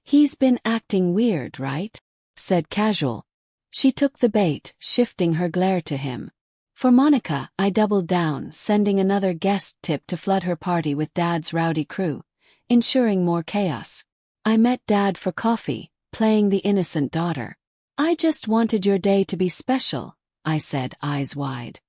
"He's been acting weird, right?" said casual. She took the bait, shifting her glare to him. For Monica, I doubled down, sending another guest tip to flood her party with Dad's rowdy crew, ensuring more chaos. I met Dad for coffee, playing the innocent daughter. "I just wanted your day to be special," I said, eyes wide.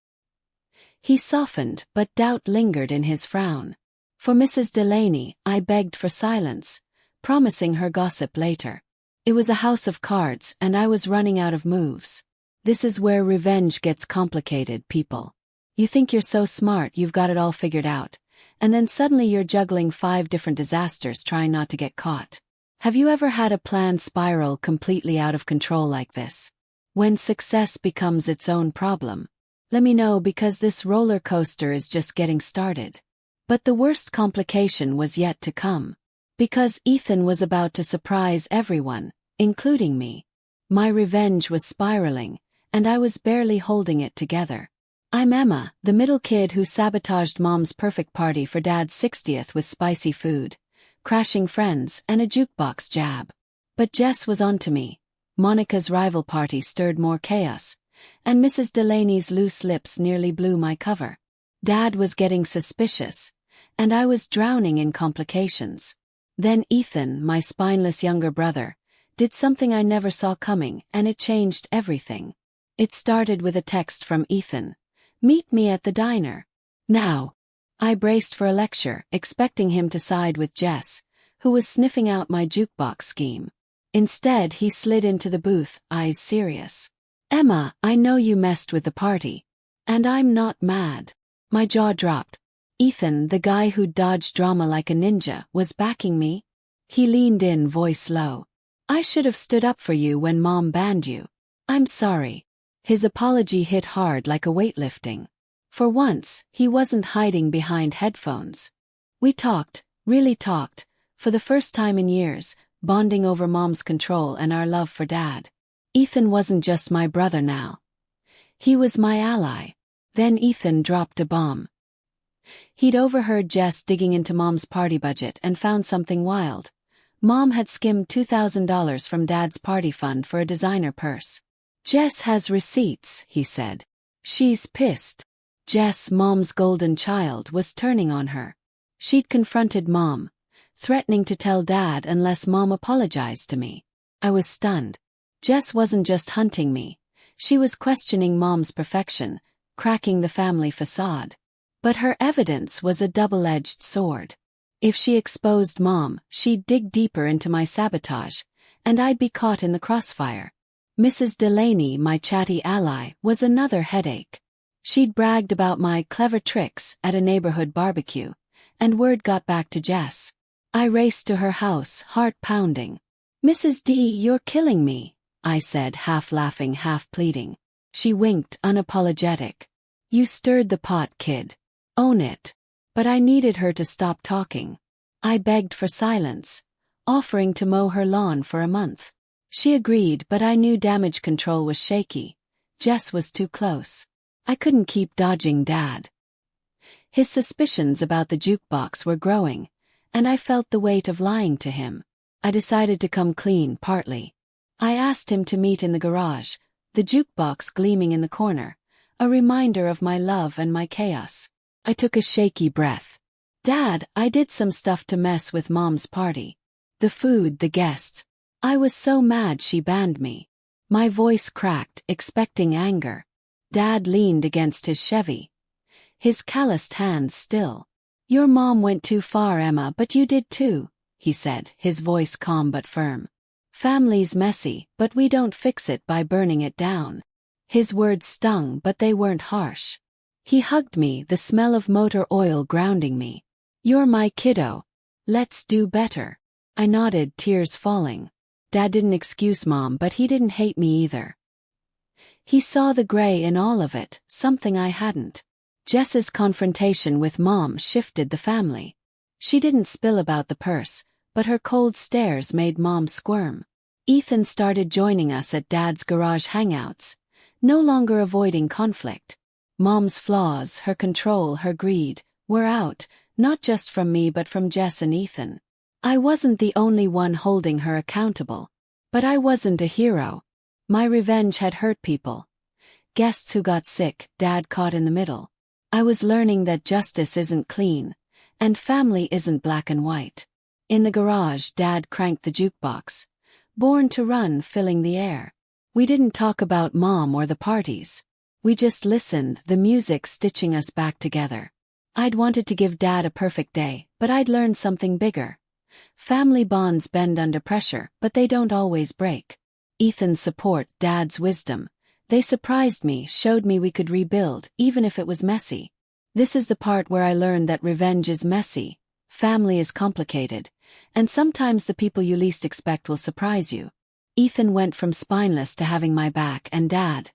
He softened, but doubt lingered in his frown. For Mrs. Delaney, I begged for silence, promising her gossip later. It was a house of cards, and I was running out of moves. This is where revenge gets complicated, people. You think you're so smart you've got it all figured out, and then suddenly you're juggling 5 different disasters trying not to get caught. Have you ever had a plan spiral completely out of control like this? When success becomes its own problem? Let me know, because this roller coaster is just getting started. But the worst complication was yet to come. Because Ethan was about to surprise everyone, including me. My revenge was spiraling, and I was barely holding it together. I'm Emma, the middle kid who sabotaged Mom's perfect party for Dad's 60th with spicy food, crashing friends, and a jukebox jab. But Jess was onto me. Monica's rival party stirred more chaos, and Mrs. Delaney's loose lips nearly blew my cover. Dad was getting suspicious, and I was drowning in complications. Then Ethan, my spineless younger brother, did something I never saw coming, and it changed everything. It started with a text from Ethan. "Meet me at the diner. Now." I braced for a lecture, expecting him to side with Jess, who was sniffing out my jukebox scheme. Instead, he slid into the booth, eyes serious. "Emma, I know you messed with the party. And I'm not mad." My jaw dropped. Ethan, the guy who dodged drama like a ninja, was backing me. He leaned in, voice low. "I should have stood up for you when Mom banned you. I'm sorry." His apology hit hard like a weightlifting. For once, he wasn't hiding behind headphones. We talked, really talked, for the first time in years, bonding over Mom's control and our love for Dad. Ethan wasn't just my brother now. He was my ally. Then Ethan dropped a bomb. He'd overheard Jess digging into Mom's party budget and found something wild. Mom had skimmed $2,000 from Dad's party fund for a designer purse. "Jess has receipts," he said. "She's pissed." Jess, Mom's golden child, was turning on her. She'd confronted Mom, threatening to tell Dad unless Mom apologized to me. I was stunned. Jess wasn't just hunting me. She was questioning Mom's perfection, cracking the family facade. But her evidence was a double-edged sword. If she exposed Mom, she'd dig deeper into my sabotage, and I'd be caught in the crossfire. Mrs. Delaney, my chatty ally, was another headache. She'd bragged about my clever tricks at a neighborhood barbecue, and word got back to Jess. I raced to her house, heart pounding. "Mrs. D, you're killing me," I said, half laughing, half pleading. She winked, unapologetic. "You stirred the pot, kid. Own it." But I needed her to stop talking. I begged for silence, offering to mow her lawn for a month. She agreed, but I knew damage control was shaky. Jess was too close. I couldn't keep dodging Dad. His suspicions about the jukebox were growing, and I felt the weight of lying to him. I decided to come clean, partly. I asked him to meet in the garage, the jukebox gleaming in the corner, a reminder of my love and my chaos. I took a shaky breath. "Dad, I did some stuff to mess with Mom's party. The food, the guests. I was so mad she banned me. My voice cracked, expecting anger. Dad leaned against his Chevy, his calloused hands still. Your mom went too far, Emma, but you did too, he said, his voice calm but firm. Family's messy, but we don't fix it by burning it down. His words stung, but they weren't harsh. He hugged me, the smell of motor oil grounding me. You're my kiddo. Let's do better. I nodded, tears falling. Dad didn't excuse Mom, but he didn't hate me either. He saw the gray in all of it, something I hadn't. Jess's confrontation with Mom shifted the family. She didn't spill about the purse, but her cold stares made Mom squirm. Ethan started joining us at Dad's garage hangouts, no longer avoiding conflict. Mom's flaws, her control, her greed, were out, not just from me but from Jess and Ethan. I wasn't the only one holding her accountable. But I wasn't a hero. My revenge had hurt people. Guests who got sick, Dad caught in the middle. I was learning that justice isn't clean, and family isn't black and white. In the garage, Dad cranked the jukebox. Born to Run filling the air. We didn't talk about Mom or the parties. We just listened, the music stitching us back together. I'd wanted to give Dad a perfect day, but I'd learned something bigger. Family bonds bend under pressure, but they don't always break. Ethan's support, Dad's wisdom. They surprised me, showed me we could rebuild, even if it was messy. This is the part where I learned that revenge is messy, family is complicated, and sometimes the people you least expect will surprise you. Ethan went from spineless to having my back, and Dad,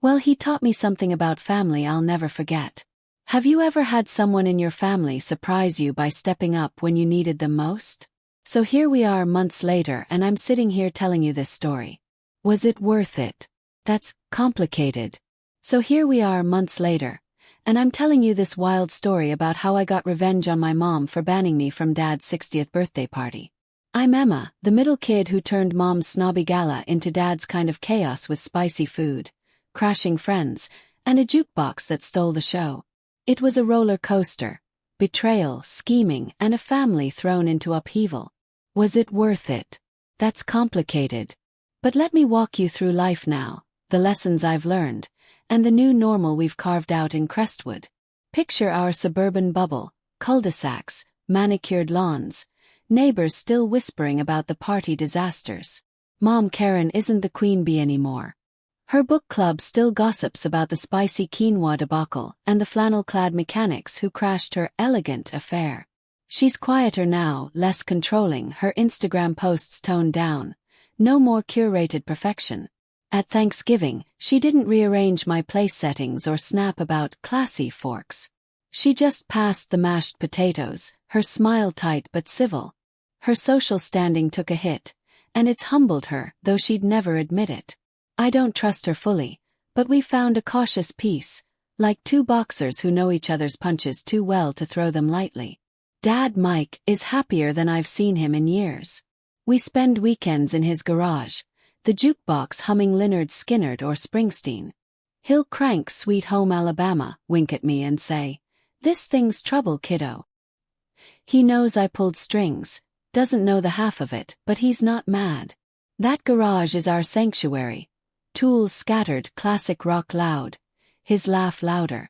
well, he taught me something about family I'll never forget. Have you ever had someone in your family surprise you by stepping up when you needed them most? So here we are months later, and I'm sitting here telling you this story. Was it worth it? That's complicated. So here we are months later, and I'm telling you this wild story about how I got revenge on my mom for banning me from Dad's 60th birthday party. I'm Emma, the middle kid who turned Mom's snobby gala into Dad's kind of chaos with spicy food, crashing friends, and a jukebox that stole the show. It was a roller coaster, betrayal, scheming, and a family thrown into upheaval. Was it worth it? That's complicated. But let me walk you through life now, the lessons I've learned, and the new normal we've carved out in Crestwood. Picture our suburban bubble, cul-de-sacs, manicured lawns, neighbors still whispering about the party disasters. Mom Karen isn't the queen bee anymore. Her book club still gossips about the spicy quinoa debacle and the flannel-clad mechanics who crashed her elegant affair. She's quieter now, less controlling, her Instagram posts toned down. No more curated perfection. At Thanksgiving, she didn't rearrange my place settings or snap about classy forks. She just passed the mashed potatoes, her smile tight but civil. Her social standing took a hit, and it's humbled her, though she'd never admit it. I don't trust her fully, but we found a cautious peace, like two boxers who know each other's punches too well to throw them lightly. Dad Mike is happier than I've seen him in years. We spend weekends in his garage, the jukebox humming Lynyrd Skynyrd or Springsteen. He'll crank Sweet Home Alabama, wink at me and say, "This thing's trouble, kiddo." He knows I pulled strings, doesn't know the half of it, but he's not mad. That garage is our sanctuary. Tools scattered, classic rock loud, his laugh louder.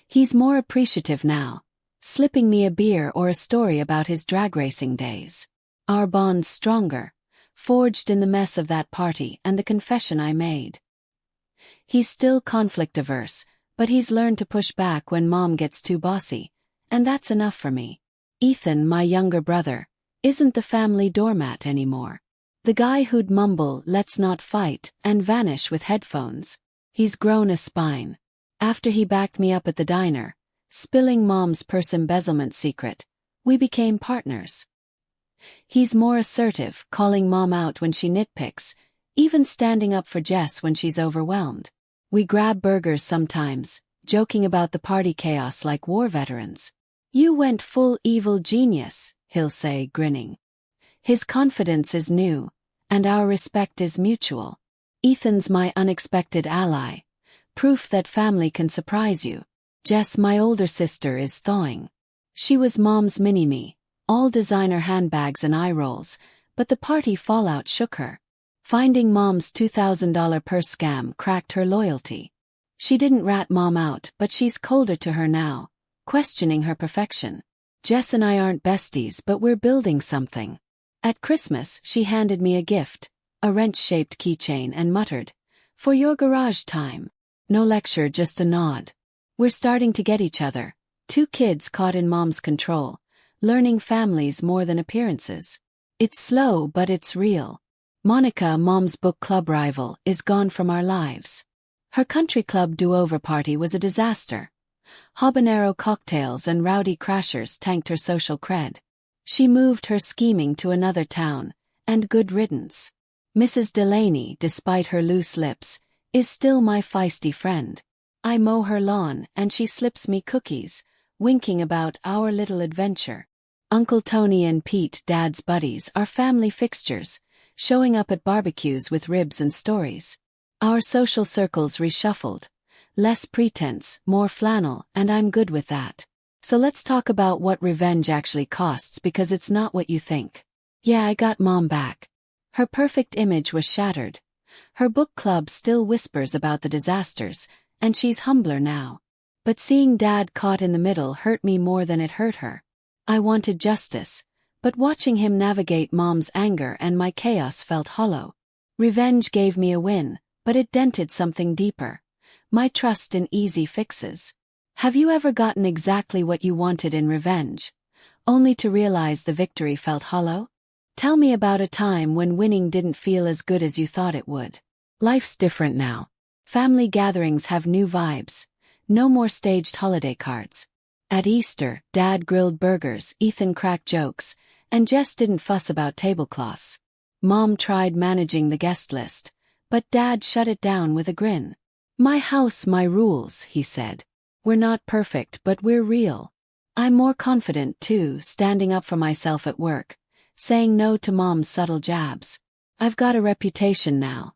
He's more appreciative now, slipping me a beer or a story about his drag racing days. Our bond's stronger, forged in the mess of that party and the confession I made. He's still conflict-averse, but he's learned to push back when Mom gets too bossy, and that's enough for me. Ethan, my younger brother, isn't the family doormat anymore. The guy who'd mumble, "Let's not fight," and vanish with headphones. He's grown a spine. After he backed me up at the diner, spilling Mom's purse embezzlement secret, we became partners. He's more assertive, calling Mom out when she nitpicks, even standing up for Jess when she's overwhelmed. We grab burgers sometimes, joking about the party chaos like war veterans. "You went full evil genius," he'll say, grinning. His confidence is new, and our respect is mutual. Ethan's my unexpected ally, proof that family can surprise you. Jess, my older sister, is thawing. She was Mom's mini-me, all designer handbags and eye rolls, but the party fallout shook her. Finding Mom's $2,000 purse scam cracked her loyalty. She didn't rat Mom out, but she's colder to her now, questioning her perfection. Jess and I aren't besties, but we're building something. At Christmas, she handed me a gift, a wrench-shaped keychain, and muttered, "For your garage time." No lecture, just a nod. We're starting to get each other, two kids caught in Mom's control, learning families more than appearances. It's slow, but it's real. Monica, Mom's book club rival, is gone from our lives. Her country club do-over party was a disaster. Habanero cocktails and rowdy crashers tanked her social cred. She moved her scheming to another town, and good riddance. Mrs. Delaney, despite her loose lips, is still my feisty friend. I mow her lawn, and she slips me cookies, winking about our little adventure. Uncle Tony and Pete, Dad's buddies, are family fixtures, showing up at barbecues with ribs and stories. Our social circles reshuffled. Less pretense, more flannel, and I'm good with that. So let's talk about what revenge actually costs, because it's not what you think. Yeah, I got Mom back. Her perfect image was shattered. Her book club still whispers about the disasters, and she's humbler now. But seeing Dad caught in the middle hurt me more than it hurt her. I wanted justice, but watching him navigate Mom's anger and my chaos felt hollow. Revenge gave me a win, but it dented something deeper. My trust in easy fixes. Have you ever gotten exactly what you wanted in revenge, only to realize the victory felt hollow? Tell me about a time when winning didn't feel as good as you thought it would. Life's different now. Family gatherings have new vibes. No more staged holiday cards. At Easter, Dad grilled burgers, Ethan cracked jokes, and Jess didn't fuss about tablecloths. Mom tried managing the guest list, but Dad shut it down with a grin. "My house, my rules," he said. "We're not perfect, but we're real." I'm more confident, too, standing up for myself at work, saying no to Mom's subtle jabs. I've got a reputation now.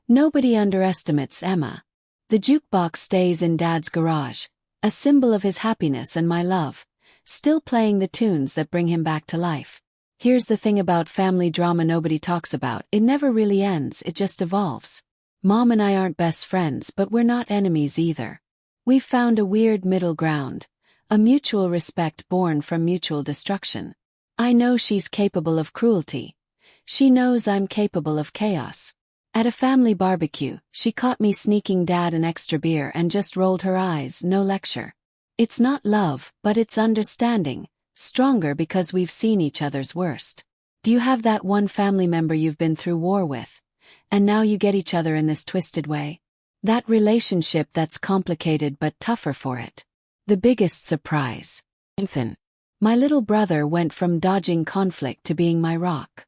Nobody underestimates Emma. The jukebox stays in Dad's garage, a symbol of his happiness and my love, still playing the tunes that bring him back to life. Here's the thing about family drama nobody talks about: it never really ends, it just evolves. Mom and I aren't best friends, but we're not enemies either. We've found a weird middle ground, a mutual respect born from mutual destruction. I know she's capable of cruelty. She knows I'm capable of chaos. At a family barbecue, she caught me sneaking Dad an extra beer and just rolled her eyes, no lecture. It's not love, but it's understanding, stronger because we've seen each other's worst. Do you have that one family member you've been through war with, and now you get each other in this twisted way? That relationship that's complicated but tougher for it. The biggest surprise. Ethan. My little brother went from dodging conflict to being my rock.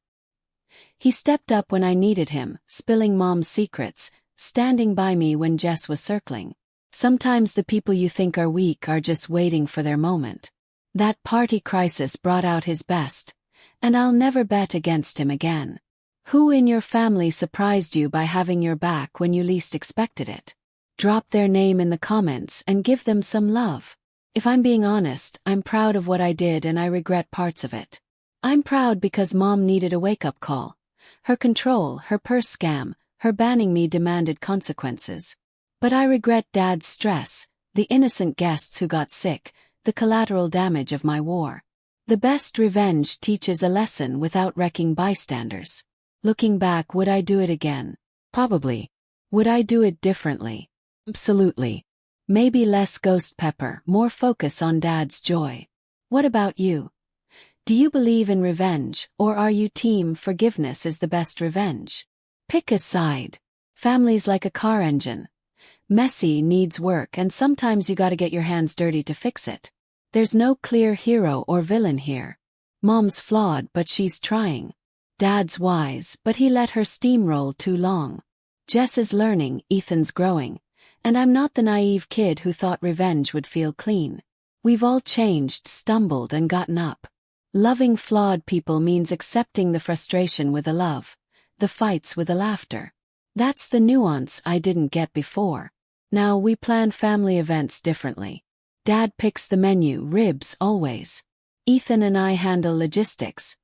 He stepped up when I needed him, spilling Mom's secrets, standing by me when Jess was circling. Sometimes the people you think are weak are just waiting for their moment. That party crisis brought out his best, and I'll never bet against him again. Who in your family surprised you by having your back when you least expected it? Drop their name in the comments and give them some love. If I'm being honest, I'm proud of what I did and I regret parts of it. I'm proud because Mom needed a wake-up call. Her control, her purse scam, her banning me demanded consequences. But I regret Dad's stress, the innocent guests who got sick, the collateral damage of my war. The best revenge teaches a lesson without wrecking bystanders. Looking back, would I do it again? Probably. Would I do it differently? Absolutely. Maybe less ghost pepper, more focus on Dad's joy. What about you? Do you believe in revenge, or are you team forgiveness is the best revenge? Pick a side. Family's like a car engine. Messy, needs work, and sometimes you gotta get your hands dirty to fix it. There's no clear hero or villain here. Mom's flawed, but she's trying. Dad's wise, but he let her steamroll too long. Jess is learning, Ethan's growing. And I'm not the naive kid who thought revenge would feel clean. We've all changed, stumbled, and gotten up. Loving flawed people means accepting the frustration with a love, the fights with a laughter. That's the nuance I didn't get before. Now we plan family events differently. Dad picks the menu, ribs always. Ethan and I handle logistics,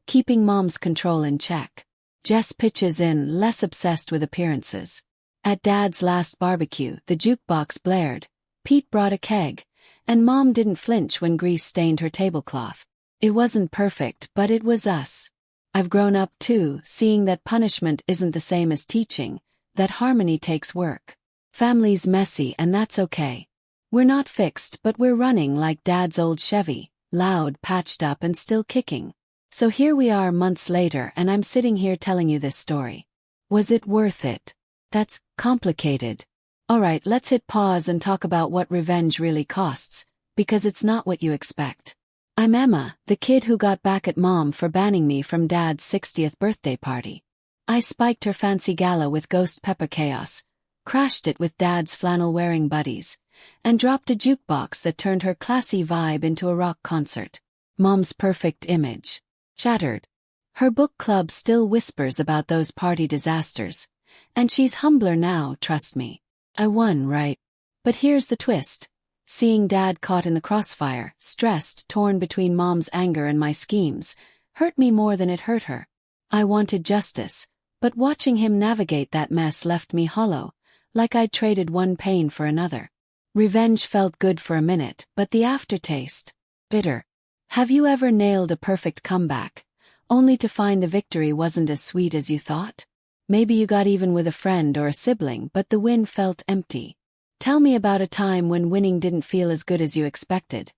keeping mom's control in check. Jess pitches in, less obsessed with appearances. At Dad's last barbecue, the jukebox blared, Pete brought a keg, and Mom didn't flinch when grease stained her tablecloth. It wasn't perfect, but it was us. I've grown up too, seeing that punishment isn't the same as teaching, that harmony takes work. Family's messy and that's okay. We're not fixed, but we're running like Dad's old Chevy, loud, patched up and still kicking. So here we are months later and I'm sitting here telling you this story. Was it worth it? That's complicated. Alright, let's hit pause and talk about what revenge really costs, because it's not what you expect. I'm Emma, the kid who got back at Mom for banning me from Dad's 60th birthday party. I spiked her fancy gala with ghost pepper chaos, crashed it with Dad's flannel-wearing buddies, and dropped a jukebox that turned her classy vibe into a rock concert. Mom's perfect image shattered. Her book club still whispers about those party disasters, and she's humbler now, trust me. I won, right? But here's the twist. Seeing Dad caught in the crossfire, stressed, torn between Mom's anger and my schemes, hurt me more than it hurt her. I wanted justice, but watching him navigate that mess left me hollow, like I'd traded one pain for another. Revenge felt good for a minute, but the aftertaste, bitter. Have you ever nailed a perfect comeback, only to find the victory wasn't as sweet as you thought? Maybe you got even with a friend or a sibling, but the win felt empty. Tell me about a time when winning didn't feel as good as you expected.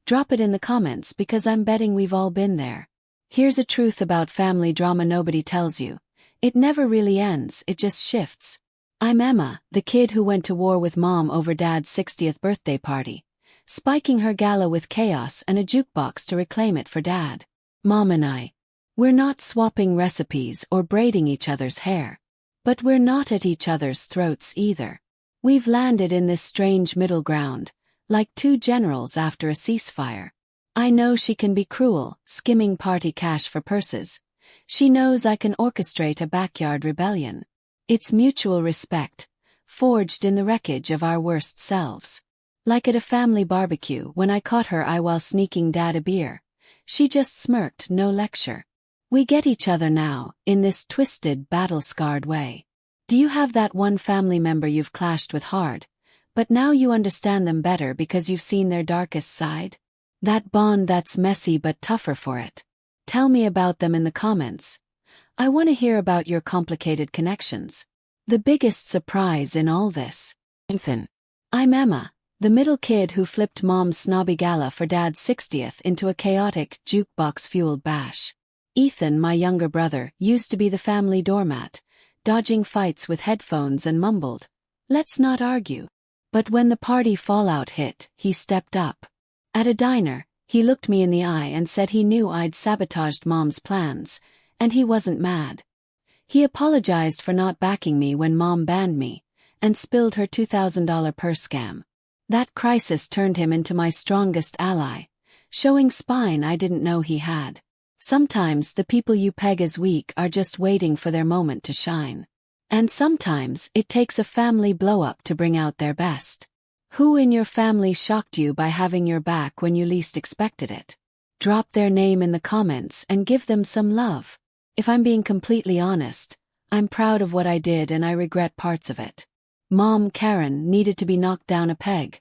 Drop it in the comments because I'm betting we've all been there. Here's a truth about family drama nobody tells you. It never really ends, it just shifts. I'm Emma, the kid who went to war with Mom over Dad's 60th birthday party, spiking her gala with chaos and a jukebox to reclaim it for Dad. Mom and we're not swapping recipes or braiding each other's hair. But we're not at each other's throats either. We've landed in this strange middle ground, like two generals after a ceasefire. I know she can be cruel, skimming party cash for purses. She knows I can orchestrate a backyard rebellion. It's mutual respect, forged in the wreckage of our worst selves. Like at a family barbecue when I caught her eye while sneaking Dad a beer. She just smirked, no lecture. We get each other now, in this twisted, battle-scarred way. Do you have that one family member you've clashed with hard, but now you understand them better because you've seen their darkest side? That bond that's messy but tougher for it. Tell me about them in the comments. I want to hear about your complicated connections. The biggest surprise in all this. Ethan. I'm Emma, the middle kid who flipped Mom's snobby gala for Dad's 60th into a chaotic, jukebox-fueled bash. Ethan, my younger brother, used to be the family doormat, dodging fights with headphones and mumbled, "Let's not argue." But when the party fallout hit, he stepped up. At a diner, he looked me in the eye and said he knew I'd sabotaged Mom's plans, and he wasn't mad. He apologized for not backing me when Mom banned me, and spilled her $2,000 purse scam. That crisis turned him into my strongest ally, showing spine I didn't know he had. Sometimes the people you peg as weak are just waiting for their moment to shine. And sometimes it takes a family blow-up to bring out their best. Who in your family shocked you by having your back when you least expected it? Drop their name in the comments and give them some love. If I'm being completely honest, I'm proud of what I did and I regret parts of it. Mom Karen needed to be knocked down a peg.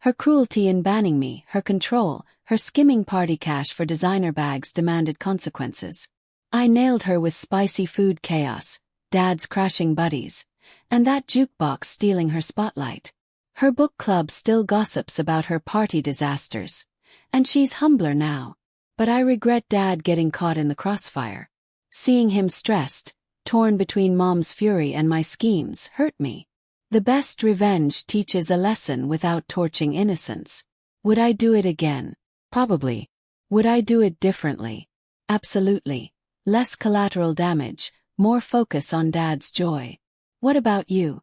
Her cruelty in banning me, her control, her skimming party cash for designer bags demanded consequences. I nailed her with spicy food chaos, Dad's crashing buddies, and that jukebox stealing her spotlight. Her book club still gossips about her party disasters, and she's humbler now. But I regret Dad getting caught in the crossfire. Seeing him stressed, torn between Mom's fury and my schemes, hurt me. The best revenge teaches a lesson without torching innocence. Would I do it again? Probably. Would I do it differently? Absolutely. Less collateral damage, more focus on Dad's joy. What about you?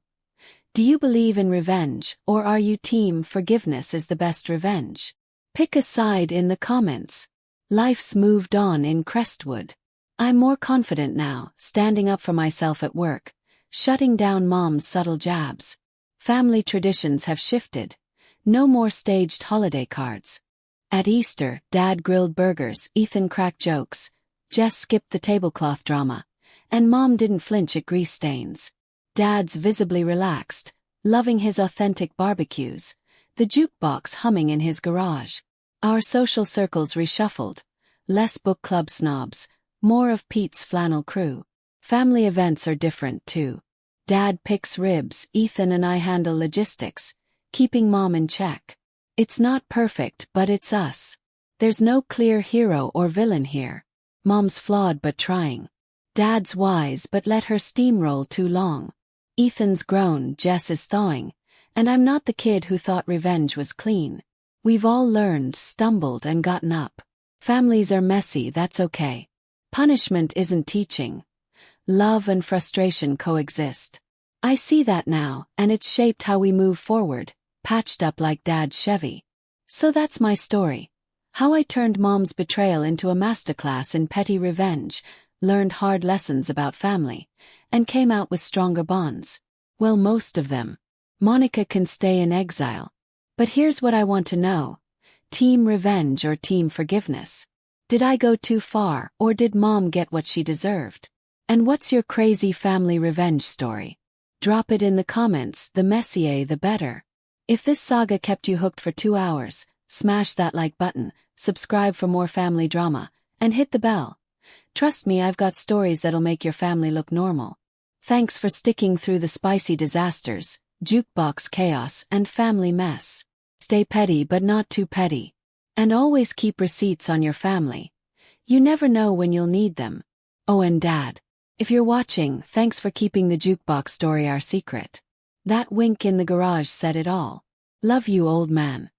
Do you believe in revenge, or are you team forgiveness is the best revenge? Pick a side in the comments. Life's moved on in Crestwood. I'm more confident now, standing up for myself at work, shutting down Mom's subtle jabs. Family traditions have shifted. No more staged holiday cards. At Easter, Dad grilled burgers, Ethan cracked jokes, Jess skipped the tablecloth drama, and Mom didn't flinch at grease stains. Dad's visibly relaxed, loving his authentic barbecues, the jukebox humming in his garage. Our social circles reshuffled, less book club snobs, more of Pete's flannel crew. Family events are different too. Dad picks ribs, Ethan and I handle logistics, keeping Mom in check. It's not perfect, but it's us. There's no clear hero or villain here. Mom's flawed but trying. Dad's wise but let her steamroll too long. Ethan's grown, Jess is thawing, and I'm not the kid who thought revenge was clean. We've all learned, stumbled and gotten up. Families are messy, that's okay. Punishment isn't teaching. Love and frustration coexist. I see that now, and it's shaped how we move forward, patched up like Dad's Chevy. So that's my story. How I turned Mom's betrayal into a masterclass in petty revenge, learned hard lessons about family, and came out with stronger bonds. Well, most of them. Monica can stay in exile. But here's what I want to know. Team revenge or team forgiveness? Did I go too far, or did Mom get what she deserved? And what's your crazy family revenge story? Drop it in the comments, the messier the better. If this saga kept you hooked for 2 hours, smash that like button, subscribe for more family drama, and hit the bell. Trust me, I've got stories that'll make your family look normal. Thanks for sticking through the spicy disasters, jukebox chaos, and family mess. Stay petty but not too petty. And always keep receipts on your family. You never know when you'll need them. Oh, and Dad, if you're watching, thanks for keeping the jukebox story our secret. That wink in the garage said it all. Love you, old man.